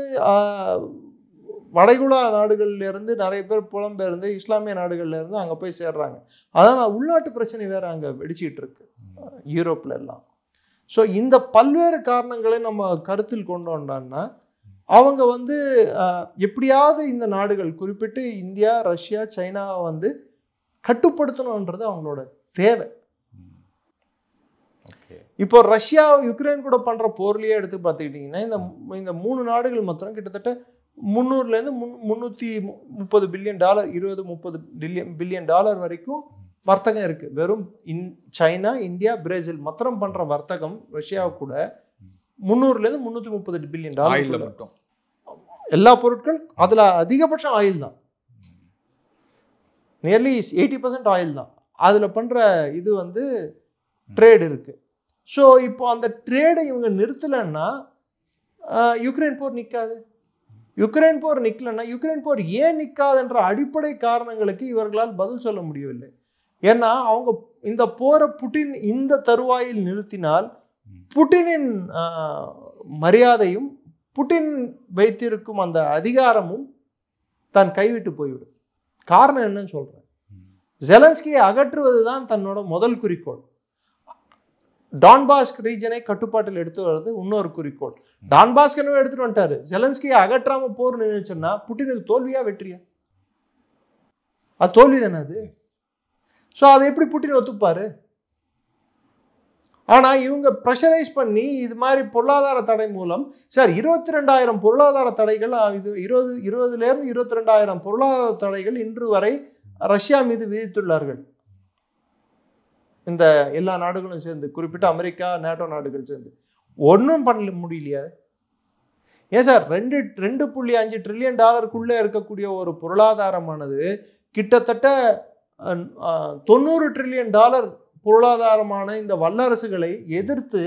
வளைகுடா நாடுகள்ல இருந்து நிறைய பேர் புலம்பெயர்ந்து இஸ்லாமிய நாடுகள்ல இருந்து அங்க போய் சேர்றாங்க. அதனால உள்நாட்டு பிரச்சனை வேற அங்க வெடிச்சிட்டு இருக்கு யூரோப்ல எல்லாம். ஸோ இந்த பல்வேறு காரணங்களை நம்ம கருத்தில் கொண்டோம்னா அவங்க வந்து எப்படியாவது இந்த நாடுகள் குறிப்பிட்டு இந்தியா, ரஷ்யா, சைனாவை வந்து கட்டுப்படுத்தணுன்றது அவங்களோட தேவை. இப்போ ரஷ்யா யுக்ரைன் கூட பண்ற போர்லயே எடுத்து பார்த்துக்கிட்டீங்கன்னா இந்த 3 நாடுகள் மாத்திரம் கிட்டத்தட்ட 300 330 பில்லியன் டாலர், 20-30 பில்லியன் டாலர் வரைக்கும் வர்த்தகம் இருக்கு. வெறும் சைனா, இந்தியா, பிரேசில் மாத்திரம் பண்ற வர்த்தகம் ரஷ்யா கூட 300 330 பில்லியன் டாலர். எல்லா பொருட்கள் அதுல அதிகபட்சம் ஆயில் தான், நியர்லி 80% ஆயில் தான் அதுல பண்ற இது வந்து ட்ரேட் இருக்கு. ஸோ இப்போ அந்த ட்ரேடை இவங்க நிறுத்தலைன்னா யுக்ரைன் போர் நிற்காது. யுக்ரைன் போர் நிற்கலன்னா, யுக்ரைன் போர் ஏன் நிற்காதுன்ற அடிப்படை காரணங்களுக்கு இவர்களால் பதில் சொல்ல முடியவில்லை. ஏன்னா அவங்க இந்த போரை புட்டின் இந்த தருவாயில் நிறுத்தினால் புட்டினின் மரியாதையும் புட்டின் வைத்திருக்கும் அந்த அதிகாரமும் தான் கைவிட்டு போய்விடும். காரணம் என்னன்னு சொல்றேன். ஜெலன்ஸ்கியை அகற்றுவதுதான் தன்னோட முதல் குறிக்கோள். டான்பாஸ்க் ரீஜனை கட்டுப்பாட்டில் எடுத்து வர்றது இன்னொரு குறிக்கோள். டான்பாஸ்க் எடுத்துட்டு வந்துட்டாரு. ஜெலன்ஸ்கியை அகற்றாம போர் நினைச்சுன்னா புட்டினுக்கு தோல்வியா வெற்றியா? அது தோல்வி தானே அது. ஸோ அதை எப்படி புட்டின் ஒத்துப்பாரு? ஆனா இவங்க ப்ரெஷரைஸ் பண்ணி இது மாதிரி பொருளாதார தடை மூலம் சார் 22,000 பொருளாதார தடைகள், இது 20,000 22,000 பொருளாதார தடைகள் இன்று வரை ரஷ்யா மீது விதித்துள்ளார்கள். இந்த எல்லா நாடுகளும் சேர்ந்து, குறிப்பிட்ட அமெரிக்கா, நேட்டோ நாடுகள் சேர்ந்து ஒன்றும் பண்ண முடியலையா? ஏன் சார் 2.5 ட்ரில்லியன் டாலருக்குள்ளே இருக்கக்கூடிய ஒரு பொருளாதாரமானது கிட்டத்தட்ட 90 ட்ரில்லியன் டாலர் பொருளாதாரமான இந்த வல்லரசுகளை எதிர்த்து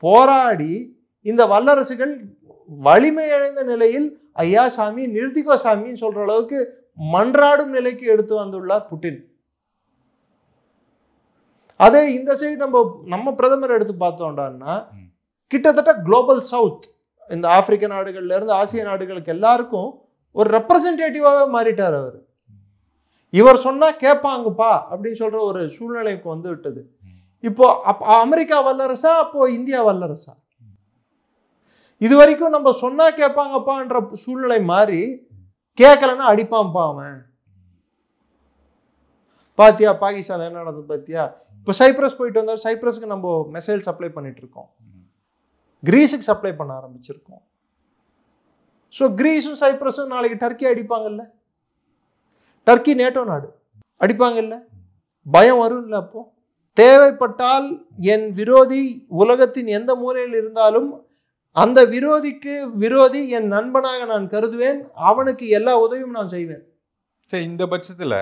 போராடி இந்த வல்லரசுகள் வலிமையடைந்த நிலையில் ஐயா சாமி நிறுத்திக்கோ சாமின்னு சொல்ற அளவுக்கு மன்றாடும் நிலைக்கு எடுத்து வந்துள்ளார் புட்டின். அதே இந்த சைடு நம்ம பிரதமர் எடுத்து பார்த்தோம்டான்னா கிட்டத்தட்ட குளோபல் சவுத், இந்த ஆப்பிரிக்க நாடுகள்ல இருந்து ஆசிய நாடுகளுக்கு எல்லாருக்கும் ஒரு ரெப்ரசன்டேட்டிவாவே மாறிட்டார் அவர். இவர் சொன்னா கேட்பாங்கப்பா அப்படின்னு சொல்ற ஒரு சூழ்நிலைக்கு வந்து விட்டது. இப்போ அமெரிக்கா வல்லரசா, அப்போ இந்தியா வல்லரசா? இது வரைக்கும் நம்ம சொன்னா கேட்பாங்கப்பான்ற சூழ்நிலை மாறி கேட்கலன்னா அடிப்பான்ப்பா அவன். பாத்தியா பாகிஸ்தான் என்ன நடந்தது பாத்தியா? இப்போ சைப்ரஸ் போயிட்டு வந்தா சைப்ரஸ்க்கு நம்ம மெசைல் சப்ளை பண்ணிட்டு இருக்கோம், கிரீஸுக்கு சப்ளை பண்ண ஆரம்பிச்சிருக்கோம். ஸோ கிரீஸும் சைப்ரஸும் நாளைக்கு டர்க்கி அடிப்பாங்கல்ல. டர்க்கி நேட்டோ நாடு அடிப்பாங்கல்ல, பயம் வரும் இல்லை? அப்போ தேவைப்பட்டால் என் விரோதி உலகத்தின் எந்த மூலையில் இருந்தாலும் அந்த விரோதிக்கு விரோதி என் நண்பனாக நான் கருதுவேன், அவனுக்கு எல்லா உதவியும் நான் செய்வேன். சரி, இந்த பட்சத்துல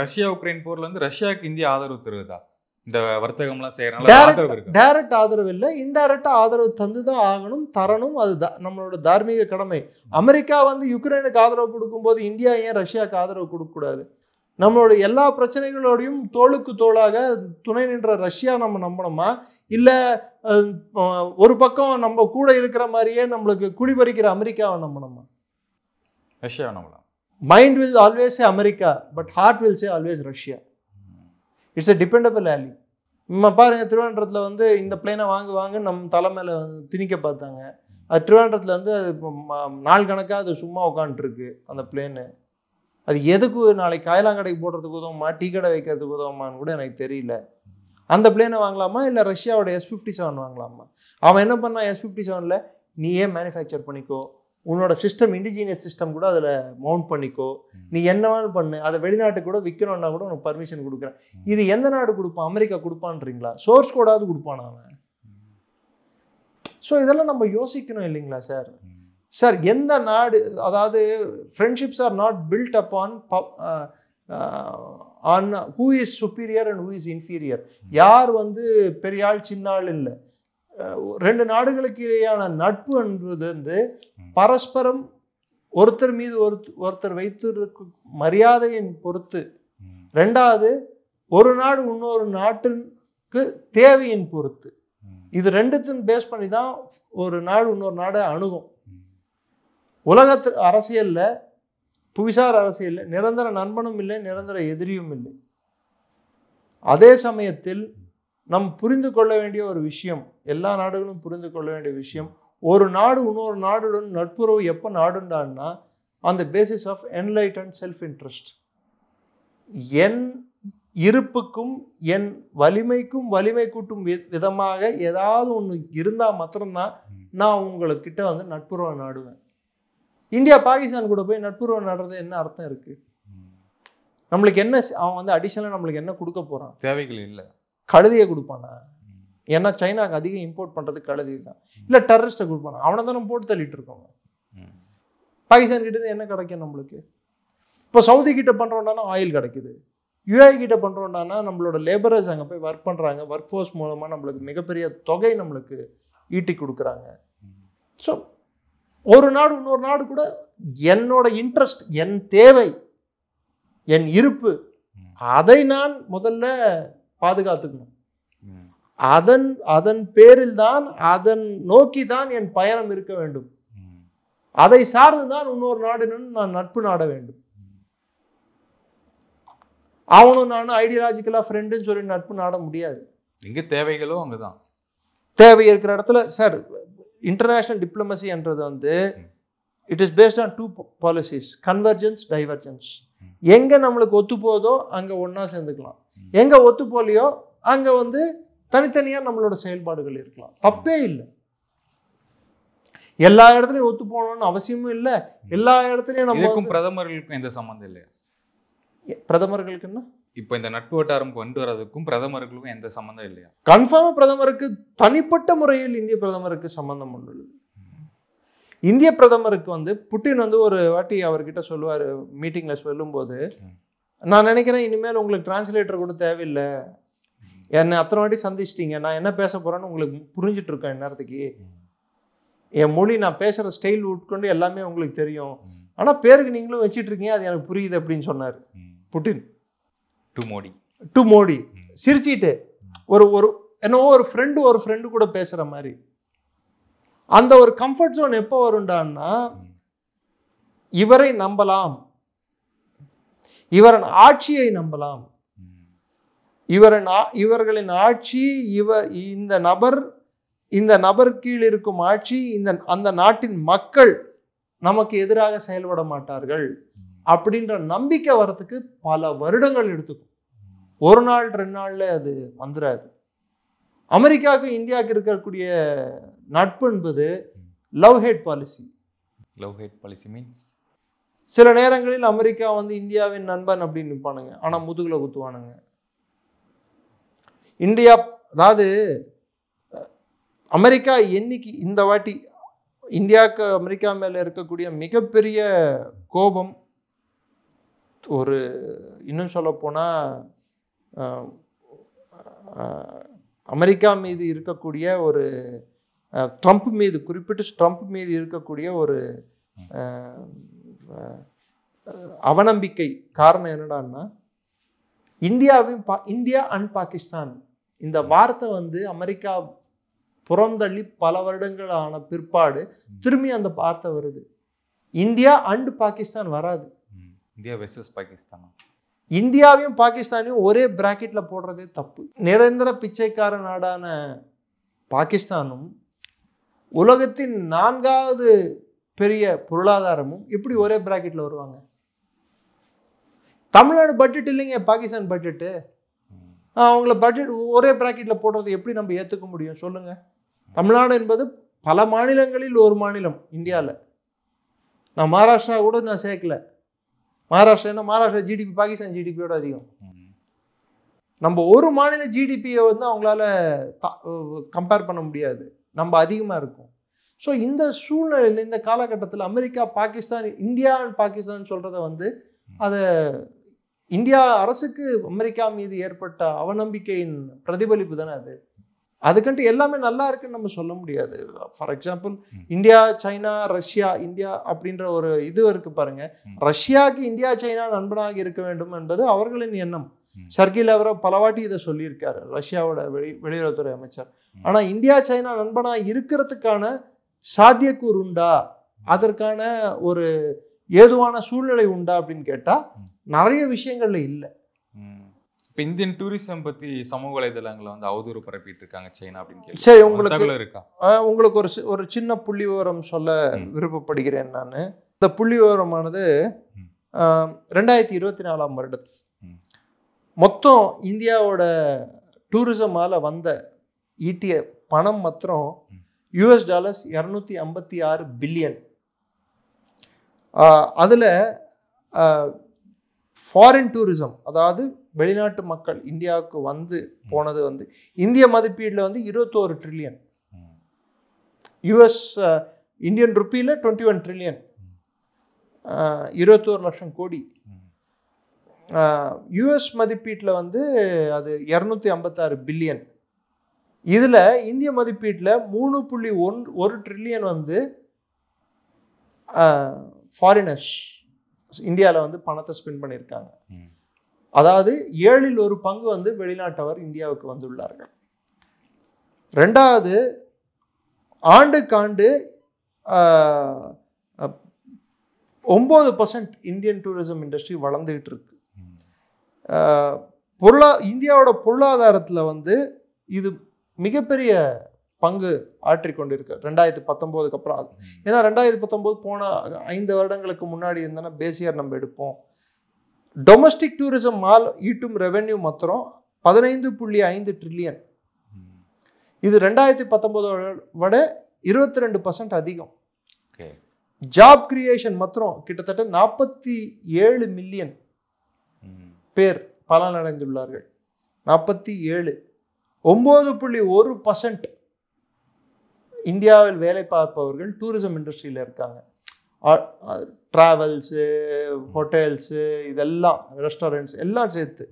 ரஷ்யா உக்ரைன் போர்ல வந்து ரஷ்யாவுக்கு இந்தியா ஆதரவு தருவதா? இந்த வர்த்தகம்லாம் செய்யறதுனால டைரக்ட் ஆதரவு இல்லை, இன்டைரக்டா ஆதரவு தந்துதான் ஆகணும், தரணும். அது நம்மளோட தார்மீக கடமை. அமெரிக்கா வந்து யுக்ரைனுக்கு ஆதரவு கொடுக்கும்போது இந்தியா ஏன் ரஷ்யாவுக்கு ஆதரவு கொடுக்க கூடாது? நம்மளோட எல்லா பிரச்சனைகளோடையும் தோளுக்கு தோளாக துணை நின்ற ரஷ்யா நம்ம நம்பணுமா? இல்ல ஒரு பக்கம் நம்ம கூட இருக்கிற மாதிரியே நம்மளுக்கு குடிபறிக்கிற அமெரிக்காவை நம்பணுமா? ரஷ்யா நம்பலாம். Mind will always say America, but heart will say always Russia. It's a dependable ally. நம்ம பாருங்க, திருவனந்தபுரத்தில் வந்து இந்த பிளேனை வாங்க நம்ம தலைமையில திணிக்க பார்த்தாங்க. அது திருவனந்தபுரத்தில் வந்து நாள் கணக்காக அது சும்மா உட்காந்துருக்கு அந்த பிளேனு. அது எதுக்கு நாளைக்கு காயலாங்கடைக்கு போடுறதுக்கு உதவுமா, டீ கடை வைக்கிறதுக்கு உதவுமான்னு கூட எனக்கு தெரியல. அந்த பிளேனை வாங்கலாமா இல்லை ரஷ்யாவோட S-57 வாங்கலாமா? அவன் என்ன பண்ணா, S-57ல் நீயே மேனுஃபேக்சர் பண்ணிக்கோ, உன்னோட சிஸ்டம் இண்டிஜினியஸ் சிஸ்டம் கூட அதில் மவுண்ட் பண்ணிக்கோ, நீ என்ன வேணும் பண்ணு, அதை வெளிநாட்டுக்கு கூட விற்கணும்னா கூட உனக்கு பர்மிஷன் கொடுக்குறேன். இது எந்த நாடு கொடுப்பான்? அமெரிக்கா கொடுப்பான்றீங்களா? சோர்ஸ் கோடாவது கொடுப்பான் அவன். ஸோ இதெல்லாம் நம்ம யோசிக்கணும் இல்லைங்களா சார்? சார் எந்த நாடு, அதாவது friendships are not built upon on who is superior and who is inferior. யார் வந்து பெரிய ஆள் சின்ன ஆள் இல்லை. ரெண்டு நாடுகளுக்கு இடையான நட்பு என்பது வந்து பரஸ்பரம் ஒருத்தர் மீது ஒருத்தர் வைத்திருக்கும் மரியாதையின் பொறுத்து, ரெண்டாவது ஒரு நாடு இன்னொரு நாட்டுக்கு தேவையின் பொறுத்து. இது ரெண்டுத்தையும் பேஸ் பண்ணி தான் ஒரு நாடு இன்னொரு நாடை அணுகும். உலகத்து அரசியல்ல புவிசார் அரசியல் நிரந்தர நண்பனும் இல்லை, நிரந்தர எதிரியும் இல்லை. அதே சமயத்தில் நம் புரிந்து கொள்ள வேண்டிய ஒரு விஷயம், எல்லா நாடுகளும் புரிந்து கொள்ள வேண்டிய விஷயம், ஒரு நாடு இன்னொரு நாடுடன் நட்புறவு எப்போ நாடுண்டான்னா on the basis of enlightened self interest. என் இருப்புக்கும் என் வலிமைக்கும் வலிமை கூட்டும் விதமாக ஏதாவது ஒன்று இருந்தால் மாத்திரம்தான் நான் உங்ககிட்ட வந்து நட்புறவை நாடுவேன். இந்தியா பாகிஸ்தான் கூட போய் நட்புறவை நாடுறது என்ன அர்த்தம் இருக்கு? நம்மளுக்கு என்ன அவன் வந்து அடிஷனலாக நம்மளுக்கு என்ன கொடுக்க போறான்? தேவைகள் இல்லை. கழுதியை கொடுப்பானா? ஏன்னா சைனாக்கு அதிகம் இம்போர்ட் பண்றது கழுதி தான். இல்லை டெரரிஸ்ட்டை கொடுப்பானா? அவனை தான் நம்ம போட்டு தள்ளிட்டு இருக்கோம். பாகிஸ்தான் கிட்ட இருந்து என்ன கிடைக்கும் நம்மளுக்கு? இப்போ சவுதி கிட்ட பண்றோம்னா ஆயில் கிடைக்குது, யுஏஇ கிட்ட பண்றோம்னா நம்மளோட லேபரர்ஸ் அங்கே போய் ஒர்க் பண்றாங்க, ஒர்க் ஃபோர்ஸ் மூலமா நம்மளுக்கு மிகப்பெரிய தொகை நம்மளுக்கு ஈட்டி கொடுக்குறாங்க. ஸோ ஒரு நாடு இன்னொரு நாடு கூட என்னோட இன்ட்ரெஸ்ட், என் தேவை, என் இருப்பு, அதை நான் முதல்ல பாதுகாத்துக்கணும். அதன் பேரில் தான், அதன் நோக்கி தான் என் பயணம் இருக்க வேண்டும். அதை சார்ந்துதான் இன்னொரு நாடுன்னு நான் நட்பு நாட வேண்டும். அவனும் நானும் ஐடியாலஜிக்கலா ஃப்ரெண்டுன்னு சொல்லி நட்பு நாட முடியாது. எங்க தேவைகளோ அங்கதான். தேவை இருக்கிற இடத்துல சார் இன்டர்நேஷனல் டிப்ளமசி என்றது வந்து it is based on 2 policies, convergence, divergence. எங்க நம்மளுக்கு ஒத்து போதோ அங்க ஒன்னா சேர்ந்துக்கலாம், எங்க ஒத்து போலையோ அங்க வந்து தனித்தனியா நம்மளோட செயல்பாடுகள் இருக்கலாம், தப்பே இல்லை. எல்லா இடத்துலயும் ஒத்து போகணும்னு அவசியமும் இல்லை. எல்லா இடத்துலயும் நம்ம பிரதமர்களுக்கும் எந்த சம்பந்தம் இல்லை. பிரதமர்களுக்குன்னா இப்போ இந்த நட்பு வட்டாரம் கொண்டு வரதுக்கும் பிரதமர்களுக்கும் எந்த சம்பந்தம் இல்லையா? கன்ஃபார்மா பிரதமருக்கு தனிப்பட்ட முறையில் இந்திய பிரதமருக்கு சம்பந்தம் உள்ளது. இந்திய பிரதமருக்கு வந்து புட்டின் வந்து ஒரு வாட்டி அவர்கிட்ட சொல்லுவார் மீட்டிங்ல சொல்லும்போது, நான் நினைக்கிறேன் இனிமேல் உங்களுக்கு டிரான்ஸ்லேட்டர் கூட தேவையில்லை, என்னை அத்தனை வாட்டி சந்திச்சிட்டீங்க, நான் என்ன பேச போறேன்னு உங்களுக்கு புரிஞ்சிட்டு இருக்கேன், இந்நேரத்துக்கு என் மொழி நான் பேசுற ஸ்டைல் உட்கொண்டு எல்லாமே உங்களுக்கு தெரியும், ஆனா பேருக்கு நீங்களும் வச்சிட்டு இருக்கீங்க, அது எனக்கு புரியுது அப்படின்னு சொன்னார் புட்டின் டு மோடி. சிரிச்சிட்டு ஒரு என்னவோ ஒரு ஃப்ரெண்டு கூட பேசுற மாதிரி. அந்த ஒரு கம்ஃபர்ட் ஜோன் எப்போ வரும்டான்னா, இவரை நம்பலாம், இவரின் ஆட்சியை நம்பலாம், இவர்களின் ஆட்சி, இந்த நபர் கீழ் இருக்கும் ஆட்சி, அந்த நாட்டின் மக்கள் நமக்கு எதிராக செயல்பட மாட்டார்கள் அப்படின்ற நம்பிக்கை வர்றதுக்கு பல வருடங்கள் எடுத்துக்கும். ஒரு நாள் 2 நாள்ல அது வந்துடாது. அமெரிக்காவுக்கு இந்தியாவுக்கு இருக்கக்கூடிய நட்பு என்பது லவ் ஹேட் பாலிசி. மீன்ஸ் சில நேரங்களில் அமெரிக்கா வந்து இந்தியாவின் நண்பன் அப்படின்னு நிற்பானுங்க, ஆனா முதுகுல குத்துவானுங்க. இந்தியா அதாவது அமெரிக்கா என்னைக்கு இந்த வாட்டி இந்தியாவுக்கு அமெரிக்கா மேல இருக்கக்கூடிய மிகப்பெரிய கோபம், ஒரு இன்னும் சொல்ல போனா அமெரிக்கா மீது இருக்கக்கூடிய ஒரு ட்ரம்ப் மீது, குறிப்பிட்டு ட்ரம்ப் மீது இருக்கக்கூடிய ஒரு அவநம்பிக்கை காரணம் என்னடான்னா, இந்தியா அண்ட் பாகிஸ்தான் இந்த வார்த்தை வந்து அமெரிக்கா புறந்தள்ளி பல வருடங்கள் ஆன பிற்பாடு திரும்பி அந்த வார்த்தை வருது. இந்தியா அண்ட் பாகிஸ்தான் வராது. India versus Pakistan. இந்தியாவையும் பாகிஸ்தானையும் ஒரே பிராக்கெட்ல போடுறதே தப்பு. நிரந்தர பிச்சைக்கார நாடான பாகிஸ்தானும் உலகத்தின் 4வது பெரிய பொருளாதாரமும் எப்படி ஒரே பிராக்கெட்ல வருவாங்க? தமிழ்நாடு பட்ஜெட் இல்லைங்க, பாகிஸ்தான் பட்ஜெட்டு. அவங்கள பட்ஜெட் ஒரே பிராக்கெட்ல போடுறது எப்படி நம்ம ஏற்றுக்க முடியும் சொல்லுங்க? தமிழ்நாடு என்பது பல மாநிலங்களில் ஒரு மாநிலம் இந்தியாவில். நான் மகாராஷ்டிரா கூட நான் சேர்க்கல. மகாராஷ்டிரா ஜிடிபி பாகிஸ்தான் ஜிடிபியோட அதிகம். நம்ம ஒரு மாநில ஜிடிபியை வந்து அவங்களால கம்பேர் பண்ண முடியாது, நம்ம அதிகமாக இருக்கும். ஸோ இந்த சூழ்நிலையில் இந்த காலகட்டத்தில் America Pakistan, India and Pakistan சொல்றதை வந்து அதை இந்தியா அரசுக்கு அமெரிக்கா மீது ஏற்பட்ட அவநம்பிக்கையின் பிரதிபலிப்பு தானே அது. அதுக்கன்ட்டு எல்லாமே நல்லா இருக்குன்னு நம்ம சொல்ல முடியாது. For example India, China, Russia, India அப்படின்ற ஒரு இது இருக்கு பாருங்க. ரஷ்யாவுக்கு இந்தியா, சைனா நண்பனாக இருக்க வேண்டும் என்பது அவர்களின் எண்ணம். சர்கி லாவ்ரோவ் பலவாட்டி இதை சொல்லியிருக்காரு, ரஷ்யாவோட வெளியுறவுத்துறை அமைச்சர். ஆனா இந்தியா, சைனா நண்பனாக இருக்கிறதுக்கான சாத்தியக்கூறு உண்டா, அதற்கான ஒரு ஏதுவான சூழ்நிலை உண்டா அப்படின்னு கேட்டா நிறைய விஷயங்கள்ல இல்லை. இப்போ இந்தியன் டூரிசம் பத்தி சமூக வலைதளங்களை வந்து அவதூறு பரப்பிட்டு இருக்காங்க சைனா அப்படின்னு கேள்வி. சரி, உங்களுக்கு இருக்கா? உங்களுக்கு ஒரு சின்ன புள்ளி விவரம் சொல்ல விருப்பப்படுகிறேன் நான். இந்த புள்ளி விவரமானது 2024 வருடத்தில் மொத்தம் இந்தியாவோட டூரிசமால வந்த ஈட்டிய பணம் மாத்திரம் $256 பில்லியன். அதுல ஃபாரின் டூரிசம், அதாவது வெளிநாட்டு மக்கள் இந்தியாவுக்கு வந்து போனது வந்து இந்திய மதிப்பீடுல வந்து 21 ட்ரில்லியன். இந்தியன் ருப்பியில 21 ட்ரில்லியன், 21 லட்சம் கோடி. யுஎஸ் மதிப்பீட்டில் வந்து அது 256 பில்லியன். இதில் இந்திய மதிப்பீட்டில் 3.1 ட்ரில்லியன் வந்து ஃபாரினர்ஸ் இந்தியாவில் வந்து பணத்தை ஸ்பெண்ட் பண்ணியிருக்காங்க. அதாவது 7ல் 1 பங்கு வந்து வெளிநாட்டவர் இந்தியாவுக்கு வந்துள்ளார்கள். ரெண்டாவது, ஆண்டுக்காண்டு 9% இந்தியன் டூரிசம் இண்டஸ்ட்ரி வளர்ந்துகிட்டு இருக்கு. இந்தியாவோட பொருளாதாரத்தில் வந்து இது மிகப்பெரிய பங்கு ஆற்றிக்கொண்டிருக்கு 2019க்கு அப்புறம். ஏன்னா 2019 போன 5 வருடங்களுக்கு முன்னாடி இருந்தானா பேசியர் நம்ம எடுப்போம். டொமஸ்டிக் டூரிசம் ஈட்டும் ரெவென்யூ மாத்திரம் 15.5 ட்ரில்லியன். இது 2019 விட 22% அதிகம். ஜாப் கிரியேஷன் மாத்திரம் கிட்டத்தட்ட 47 மில்லியன் பேர் பலனடைந்துள்ளார்கள். 47. 9.1% இந்தியாவில் வேலை பார்ப்பவர்கள் டூரிசம் இண்டஸ்ட்ரியில் இருக்காங்க. டிராவல்ஸு, ஹோட்டல்ஸு, இதெல்லாம் ரெஸ்டாரண்ட்ஸ் எல்லாம் சேர்த்து.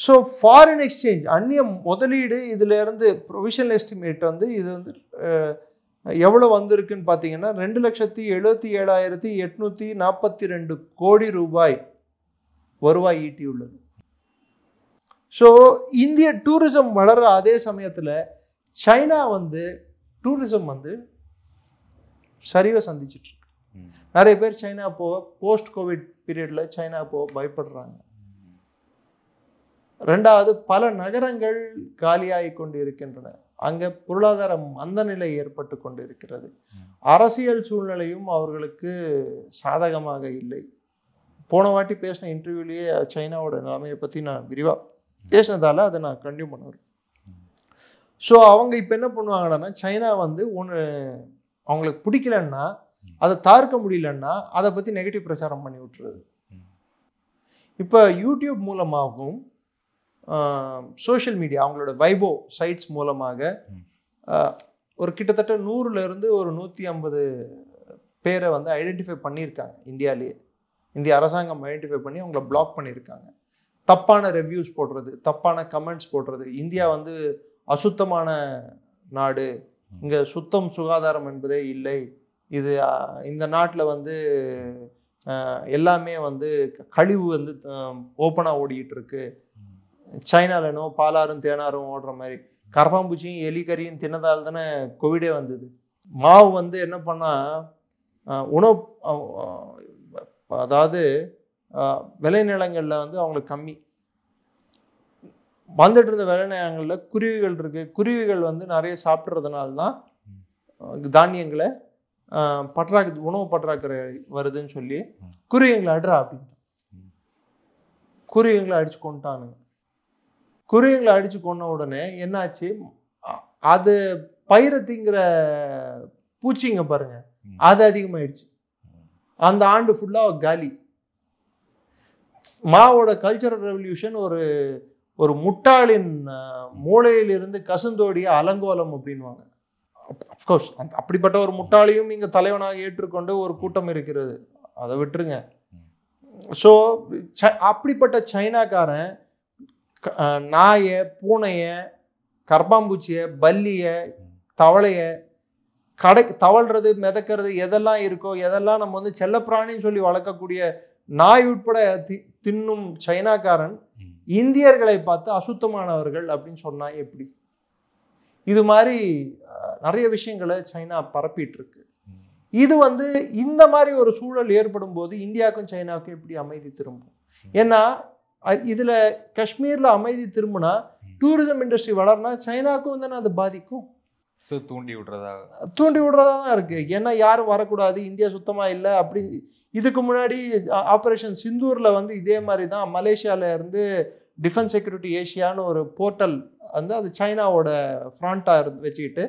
ஸோ ஃபாரின் எக்ஸ்சேஞ்ச், அந்நிய முதலீடு, இதுல இருந்து ப்ரொவிஷனல் எஸ்டிமேட் வந்து இது வந்து எவ்வளோ வந்திருக்குன்னு பார்த்தீங்கன்னா 2,77,842 கோடி ரூபாய் வருவாய் ஈட்டியுள்ளது. ஸோ இந்திய டூரிசம் வளர்ற அதே சமயத்தில் சைனா வந்து டூரிசம் வந்து சரிவை சந்திச்சுட்டு இருக்கு. நிறைய பேர் சைனா போக, போஸ்ட் கோவிட் பீரியட்ல சைனா போக பயப்படுறாங்க. ரெண்டாவது, பல நகரங்கள் காலியாகி கொண்டு இருக்கின்றன. அங்க பொருளாதார மந்த நிலை ஏற்பட்டு கொண்டு இருக்கிறது. அரசியல் சூழ்நிலையும் அவர்களுக்கு சாதகமாக இல்லை. போன வாட்டி பேசின இன்டர்வியூலேயே சைனாவோட நிலைமையை பற்றி நான் விரிவாக பேசினதால அதை நான் கண்டினியூ பண்ணுவேன். ஸோ அவங்க இப்போ என்ன பண்ணுவாங்கன்னா, சைனா வந்து ஒன்று அவங்களுக்கு பிடிக்கலன்னா, அதை தார்க்க முடியலன்னா அதை பற்றி நெகட்டிவ் பிரச்சாரம் பண்ணி விட்டுறது. இப்போ யூடியூப் மூலமாகவும் சோஷியல் மீடியா, அவங்களோட வைபோ சைட்ஸ் மூலமாக ஒரு கிட்டத்தட்ட 100லேருந்து ஒரு 150 பேரை வந்து ஐடென்டிஃபை பண்ணியிருக்காங்க. இந்தியாவிலேயே இந்திய அரசாங்கம் ஐடென்டிஃபை பண்ணி அவங்கள பிளாக் பண்ணியிருக்காங்க. தப்பான ரிவ்யூஸ் போடுறது, தப்பான கமெண்ட்ஸ் போடுறது, இந்தியா வந்து அசுத்தமான நாடு, இங்கே சுத்தம் சுகாதாரம் என்பதே இல்லை, இது இந்த நாட்டில் வந்து எல்லாமே வந்து கழிவு வந்து ஓப்பனாக ஓடிக்கிட்டு இருக்கு, சைனாவில் என்னோ பாலாரும் தேனாரும் ஓடுற மாதிரி, கரப்பாம்பூச்சியும் எலிக்கறியும் தின்னதால் தானே கோவிடே வந்தது. மாவு வந்து என்ன பண்ணால் உணவு, அதாவது விளைநிலங்களில் வந்து அவங்களுக்கு கம்மி, வந்துட்டு இருந்த விளைநிலங்களில் குருவிகள் இருக்கு, குருவிகள் வந்து நிறைய சாப்பிட்றதுனால தான் தானியங்களை உணவு பற்றாக்குறை வருதுன்னு சொல்லி குருவிங்களை அடுறா அப்படின்னு குருவிங்களை அடிச்சு கொண்டுட்டானுங்க. குருவிங்களை அடிச்சு கொண்ட உடனே என்னாச்சு, அது பயிரத்திங்கிற பூச்சிங்க பாருங்க, அது அதிகமாயிடுச்சு. அந்த ஆண்டு ஃபுல்லா காலி. மாவோட கல்ச்சரல் ரெவல்யூஷன் ஒரு முட்டாளின் மூளையிலிருந்து கசுந்தோடிய அலங்கோலம் அப்படின்வாங்க. அப்கோர்ஸ் அப்படிப்பட்ட ஒரு முட்டாளையும் இங்க தலைவனாக ஏற்றுக்கொண்டு ஒரு கூட்டம் இருக்கிறது, அதை விட்டுருங்க. ஸோ அப்படிப்பட்ட சைனாக்காரன் நாயை, பூனையை, கரப்பாம்பூச்சியை, பல்லியை, தவளையை, தவழ்றது, மிதக்கிறது எதெல்லாம் இருக்கோ, எதெல்லாம் நம்ம வந்து செல்லப்பிராணின்னு சொல்லி வளர்க்கக்கூடிய நாய் உட்பட தின்னும் சைனாக்காரன் இந்தியர்களை பார்த்து அசுத்தமானவர்கள் அப்படின்னு சொன்னா எப்படி? இது மாதிரி நிறைய விஷயங்களை சைனா பரப்பிட்டு இருக்கு. இது வந்து இந்த மாதிரி ஒரு சூழல் ஏற்படும் போது இந்தியாவுக்கும் சைனாவுக்கும் எப்படி அமைதி திரும்பும்? ஏன்னா இதுல காஷ்மீர்ல அமைதி திரும்பினா டூரிசம் இண்டஸ்ட்ரி வளர்னா சைனாவுக்கும் தானே அது பாதிக்கும். ஸோ தூண்டி விடுறதா தான் இருக்கு. ஏன்னா யாரும் வரக்கூடாது, இந்தியா சுத்தமா இல்லை அப்படி. இதுக்கு முன்னாடி ஆபரேஷன் சிந்தூர்ல வந்து இதே மாதிரி தான் மலேசியால இருந்து டிஃபென்ஸ் செக்யூரிட்டி ஏஷியான்னு ஒரு போர்ட்டல் வந்து அது சைனாவோட ஃப்ரண்டா வச்சுக்கிட்டு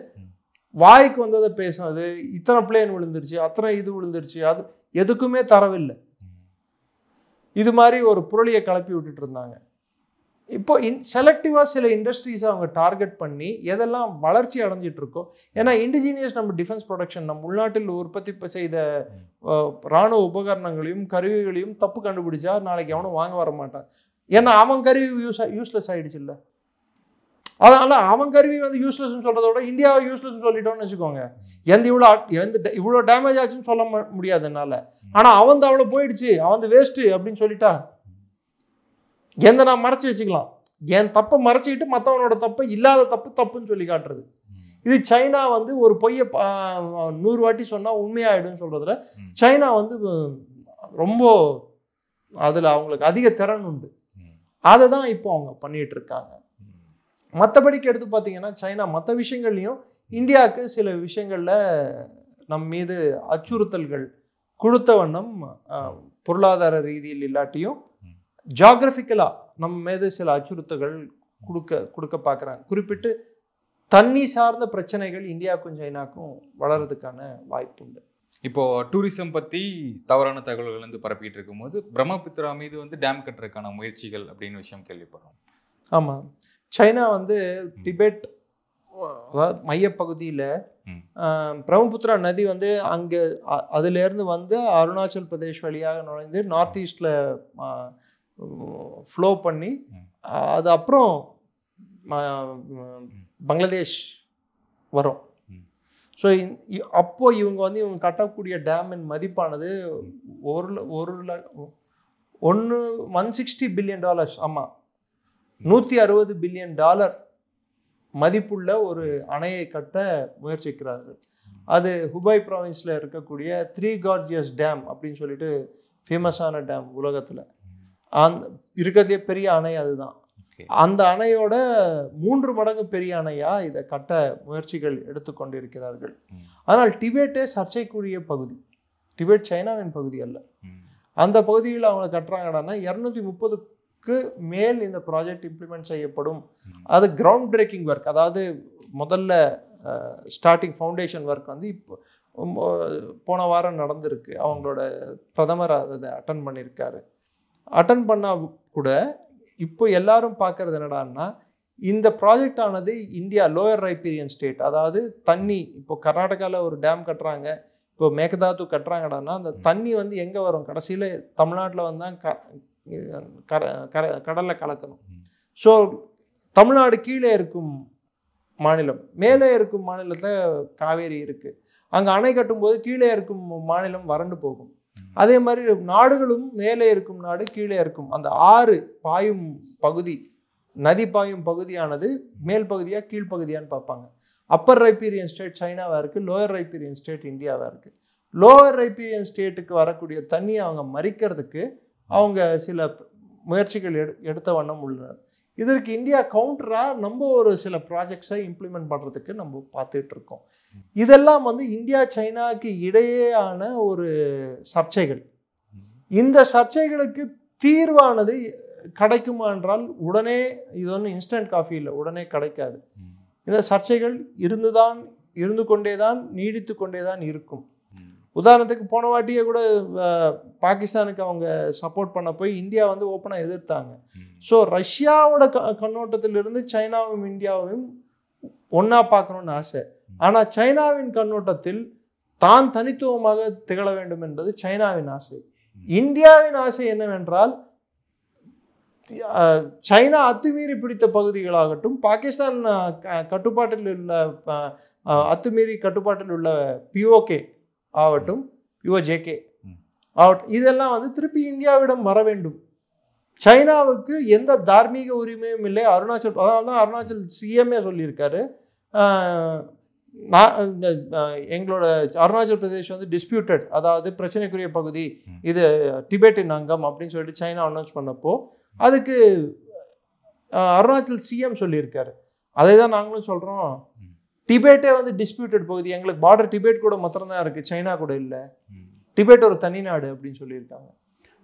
வாய்க்கு வந்ததை பேசுனது, இத்தனை பிளேன் விழுந்துருச்சு, அத்தனை இது விழுந்துருச்சு, அது எதுக்குமே தரவில்லை. இது மாதிரி ஒரு புரளியை கிளப்பி விட்டுட்டு இருந்தாங்க. இப்போ செலக்டிவா சில இண்டஸ்ட்ரீஸை அவங்க டார்கெட் பண்ணி எதெல்லாம் வளர்ச்சி அடைஞ்சிட்டு இருக்கோ, ஏன்னா இண்டிஜினியஸ் நம்ம டிஃபென்ஸ் ப்ரொடக்ஷன் நம்ம உள்நாட்டில் உற்பத்தி செய்த இராணுவ உபகரணங்களையும் கருவிகளையும் தப்பு கண்டுபிடிச்சா நாளைக்கு எவனும் வாங்க வர மாட்டான். ஏன்னா அவன் கருவி யூஸ்லெஸ் ஆயிடுச்சு இல்லை. அதனால அவன் கருவி வந்து யூஸ்லெஸ்ன்னு சொல்றத விட இந்தியாவை யூஸ்லெஸ்ன்னு சொல்லிட்டோம்னு வச்சுக்கோங்க, இவ்வளோ டேமேஜ் ஆச்சுன்னு சொல்ல முடியாது என்னால. ஆனா அவன் அவ்வளோ போயிடுச்சு, அவன் வேஸ்ட் அப்படின்னு சொல்லிட்டா நான் மறைச்சு வச்சுக்கலாம். என் தப்பை மறைச்சிக்கிட்டு மற்றவனோட தப்பை இல்லாத தப்புன்னு சொல்லி காட்டுறது. இது சைனா வந்து ஒரு பொய்யை 100 வாட்டி சொன்னா உண்மையாயிடும்னு சொல்றதுல சைனா வந்து ரொம்ப அதுல அவங்களுக்கு அதிக திறன் உண்டு. அதை தான் இப்போ அவங்க பண்ணிட்டு இருக்காங்க. மற்றபடிக்கு எடுத்து பார்த்தீங்கன்னா சைனா மற்ற விஷயங்கள்லையும் இந்தியாவுக்கு சில விஷயங்கள்ல நம் மீது அச்சுறுத்தல்கள் கொடுத்த வண்ணம் பொருளாதார ரீதியில் இல்லாட்டியும் ஜியாகிரபிக்கலா நம்ம மீது சில அச்சுறுத்தல்கள் கொடுக்க பார்க்குறாங்க. குறிப்பிட்டு தண்ணி சார்ந்த பிரச்சனைகள் இந்தியாவுக்கும் சைனாக்கும் வளர்றதுக்கான வாய்ப்பு உண்டு. இப்போ டூரிசம் பத்தி தவறான தகவல்கள் வந்து பரப்பிட்டு இருக்கும்போது பிரம்மபுத்திரா மீது வந்து டேம் கட்டுறதுக்கான முயற்சிகள் அப்படின்னு விஷயம் கேள்விப்படுறோம். ஆமா, சைனா வந்து டிபெட் அதாவது மையப்பகுதியில் பிரம்மபுத்திரா நதி வந்து அங்கே அதுலேருந்து வந்து அருணாச்சல் பிரதேஷ் வழியாக நுழைந்து நார்த் ஈஸ்டில் ஃப்ளோ பண்ணி அது அப்புறம் பங்களாதேஷ் வரும். ஸோ அப்போ இவங்க வந்து இவங்க கட்டக்கூடிய டேமின் மதிப்பானது $160 பில்லியன். ஆமாம், $160 பில்லியன் மதிப்புள்ள ஒரு அணையை கட்ட முயற்சிக்கிறார்கள். அது ஹுபாய் ப்ராவின்ஸில் இருக்கக்கூடிய 3 கார்ஜியஸ் டேம் அப்படின்னு சொல்லிட்டு ஃபேமஸான டேம் உலகத்தில். இருக்கிறதுலே பெரிய அணை அதுதான். அந்த அணையோட 3 மடங்கு பெரிய அணையா இதை கட்ட முயற்சிகள் எடுத்துக்கொண்டிருக்கிறார்கள். ஆனால் டிபெட்டே சர்ச்சைக்குரிய பகுதி. டிபெட் சைனாவின் பகுதி அல்ல. அந்த பகுதியில் அவங்க கட்டுறாங்கன்னா 230க்கு மேல் இந்த ப்ராஜெக்ட் இம்ப்ளிமெண்ட் செய்யப்படும். அது கிரவுண்ட் பிரேக்கிங் ஒர்க், அதாவது முதல்ல ஸ்டார்டிங் ஃபவுண்டேஷன் ஒர்க் வந்து இப்போ போன வாரம் நடந்திருக்கு. அவங்களோட பிரதமர் அதை அட்டன் பண்ணியிருக்காரு. அட்டன் பண்ணால் கூட இப்போ எல்லாரும் பார்க்கறது என்னடான்னா இந்த ப்ராஜெக்ட் ஆனது இந்தியா லோயர் ரைபீரியன் ஸ்டேட், அதாவது தண்ணி இப்போ கர்நாடகாவில் ஒரு டேம் கட்டுறாங்க, இப்போ மேகதாது கட்டுறாங்கடான்னா அந்த தண்ணி வந்து எங்கே வரும்? கடைசியில் தமிழ்நாட்டில் வந்து தான் கடலில் கலக்கணும். ஸோ தமிழ்நாடு கீழே இருக்கும் மாநிலம், மேலே இருக்கும் மாநிலத்தில் காவேரி இருக்குது. அங்கே அணை கட்டும்போது கீழே இருக்கும் மாநிலம் வறண்டு போகும். அதே மாதிரி நாடுகளும் மேலே இருக்கும் நாடு கீழே இருக்கும் அந்த ஆறு பாயும் பகுதி, நதி பாயும் பகுதியானது மேல் பகுதியா கீழ்ப்பகுதியான்னு பார்ப்பாங்க. அப்பர் ரைபீரியன் ஸ்டேட் சைனாவா இருக்கு, லோயர் ரைபீரியன் ஸ்டேட் இந்தியாவா இருக்கு. லோயர் ரைபீரியன் ஸ்டேட்டுக்கு வரக்கூடிய தண்ணியை அவங்க மறிக்கிறதுக்கு அவங்க சில முயற்சிகள் எடுத்த வண்ணம் உள்ளனர். இதற்கு இந்தியா கவுண்டரா நம்ம ஒரு சில ப்ராஜெக்ட்ஸை இம்ப்ளிமெண்ட் பண்ணுறதுக்கு நம்ம பார்த்துட்டு இருக்கோம். இதெல்லாம் வந்து இந்தியா சைனாவுக்கு இடையேயான ஒரு சர்ச்சைகள். இந்த சர்ச்சைகளுக்கு தீர்வானது கிடைக்குமா என்றால் உடனே இது ஒன்றும் இன்ஸ்டன்ட் காஃபி இல்லை, உடனே கிடைக்காது. இந்த சர்ச்சைகள் இருந்து கொண்டே தான் நீடித்து கொண்டே தான் இருக்கும். உதாரணத்துக்கு போன வாட்டியே கூட பாகிஸ்தானுக்கு அவங்க சப்போர்ட் பண்ண போய் இந்தியா வந்து ஓப்பனாக எதிர்த்தாங்க. ஸோ ரஷ்யாவோட கண்ணோட்டத்திலிருந்து சைனாவும் இந்தியாவையும் ஒன்றா பார்க்கணும்னு ஆசை. ஆனால் சைனாவின் கண்ணோட்டத்தில் தான் தனித்துவமாக திகழ வேண்டும் என்பது சைனாவின் ஆசை. இந்தியாவின் ஆசை என்னவென்றால் சைனா அத்துமீறி பிடித்த பகுதிகளாகட்டும், பாகிஸ்தான் கட்டுப்பாட்டில் உள்ள அத்துமீறி கட்டுப்பாட்டில் உள்ள POK ஆகட்டும், POJK ஆகட்டும், இதெல்லாம் வந்து திருப்பி இந்தியாவிடம் வர வேண்டும். சைனாவுக்கு எந்த தார்மீக உரிமையும் இல்லை. அதனால தான் அருணாச்சல் CM சொல்லியிருக்காரு, எங்களோட அருணாச்சல் பிரதேஷ் வந்து டிஸ்பியூட்டட், அதாவது பிரச்சனைக்குரிய பகுதி, இது டிபேட்டின் அங்கம் அப்படின்னு சொல்லிட்டு சைனா அனௌன்ஸ் பண்ணப்போ அதுக்கு அருணாச்சல் சிஎம் சொல்லியிருக்காரு. அதை தான் நாங்களும் சொல்கிறோம், டிபேட்டே வந்து டிஸ்பியூட்டட் பகுதி, எங்களுக்கு பார்டர் டிபேட் கூட மாத்திரம்தான் இருக்குது, சைனா கூட இல்லை, டிபேட் ஒரு தனி நாடு அப்படின்னு சொல்லியிருக்காங்க.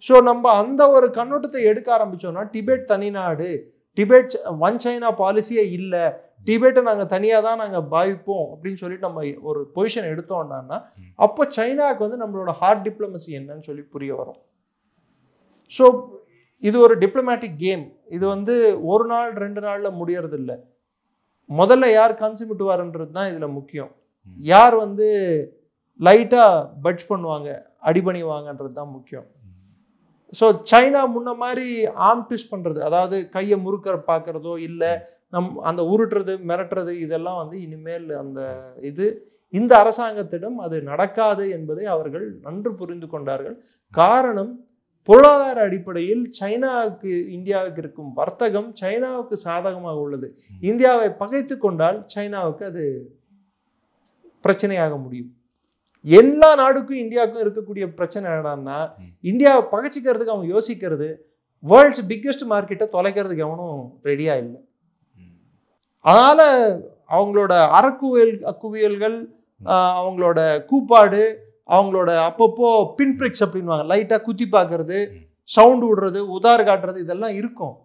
ஸோ நம்ம அந்த ஒரு கண்ணோட்டத்தை எடுக்க ஆரம்பித்தோம்னா டிபேட் தனி நாடு, டிபேட் ஒன் சைனா பாலிசியே இல்லை, டிபேட்டை நாங்கள் தனியாக தான் நாங்கள் பாவிப்போம் அப்படின்னு சொல்லிட்டு நம்ம ஒரு பொசிஷன் எடுத்தோம்னா அப்போ சைனாவுக்கு வந்து நம்மளோட ஹார்ட் டிப்ளமசி என்னன்னு சொல்லி புரிய வரும். ஸோ இது ஒரு டிப்ளமேட்டிக் கேம். இது வந்து ஒரு நாள் 2 நாளில் முடியறது இல்லை. முதல்ல யார் கன்சிமிட்டுவாருன்றது தான் இதில் முக்கியம். யார் வந்து லைட்டாக பட்ஜ் பண்ணுவாங்க, அடிபணிவாங்கன்றது தான் முக்கியம். ஸோ சைனா முன்ன மாதிரி ஆர்ம் ட்விஸ்ட் பண்ணுறது, அதாவது கையை முறுக்கிற பார்க்குறதோ இல்லை அந்த உருட்டுறது மிரட்டுறது, இதெல்லாம் வந்து இனிமேல் அந்த இந்த அரசாங்கத்திடம் அது நடக்காது என்பதை அவர்கள் நன்கு புரிந்து கொண்டார்கள். காரணம், பொருளாதார அடிப்படையில் சைனாவுக்கு இந்தியாவுக்கு இருக்கும் வர்த்தகம் சைனாவுக்கு சாதகமாக உள்ளது. இந்தியாவை பகைத்து கொண்டால் சைனாவுக்கு அது பிரச்சனையாக முடியும். எல்லா நாடுக்கும் இந்தியாவுக்கும் இருக்கக்கூடிய பிரச்சனை என்னன்னா, இந்தியாவை பகைச்சிக்கிறதுக்கு அவங்க யோசிக்கிறது வேர்ல்ட்ஸ் பிக்கெஸ்ட் மார்க்கெட்டை தொலைக்கிறதுக்கு எவனும் ரெடியா இல்லை. அதனால அவங்களோட அக்குவியல்கள், அவங்களோட கூப்பாடு, அவங்களோட அப்பப்போ பின்பிரிக்ஸ் அப்படின்வாங்க, லைட்டாக குத்தி பார்க்கறது, சவுண்டு விடுறது, உதார் காட்டுறது, இதெல்லாம் இருக்கும்.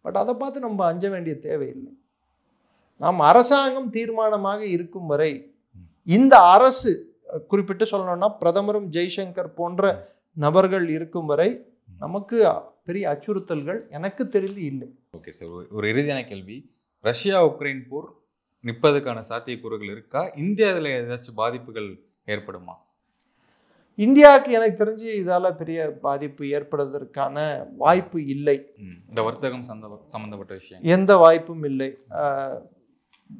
பட் அதை பார்த்து நம்ம அஞ்ச வேண்டிய தேவையில்லை. நாம் அரசாங்கம் தீர்மானமாக இருக்கும் வரை, இந்த அரசு குறிப்பிட்டு சொல்லணும்னா பிரதமரும் ஜெய்சங்கர் போன்ற நபர்கள் இருக்கும் வரை நமக்கு பெரிய அச்சுறுத்தல்கள் எனக்கு தெரிந்து இல்லை. ஓகே சார், ஒரு இறுதியான கேள்வி, ரஷ்யா உக்ரைன் போர் நிற்பதற்கான சாத்தியக்கூறுகள் இருக்கா? இந்தியாவில் ஏதாச்சும் பாதிப்புகள் ஏற்படுமா? இந்தியாவுக்கு எனக்கு தெரிஞ்சு இதால பெரிய பாதிப்பு ஏற்படுவதற்கான வாய்ப்பு இல்லை. இந்த வர்த்தகம் சம்பந்தப்பட்ட விஷயம் எந்த வாய்ப்பும் இல்லை.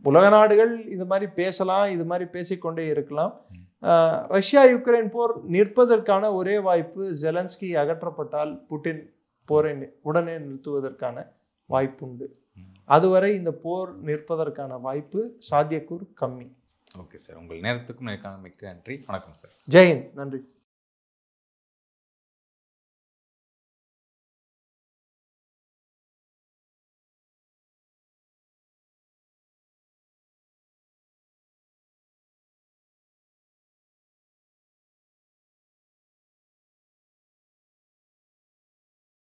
உலக நாடுகள் இது மாதிரி பேசலாம், இது மாதிரி பேசிக்கொண்டே இருக்கலாம். ரஷ்யா யுக்ரைன் போர் நிற்பதற்கான ஒரே வாய்ப்பு, ஜெலன்ஸ்கி அகற்றப்பட்டால் புட்டின் போரை உடனே நிறுத்துவதற்கான வாய்ப்புண்டு. அதுவரை இந்த போர் நிற்பதற்கான வாய்ப்பு சாத்தியக்கூறு கம்மி. ஓகே சார், உங்கள் நேரத்துக்கும் மிக்க நன்றி. வணக்கம் சார். ஜெயஹிந்த். நன்றி.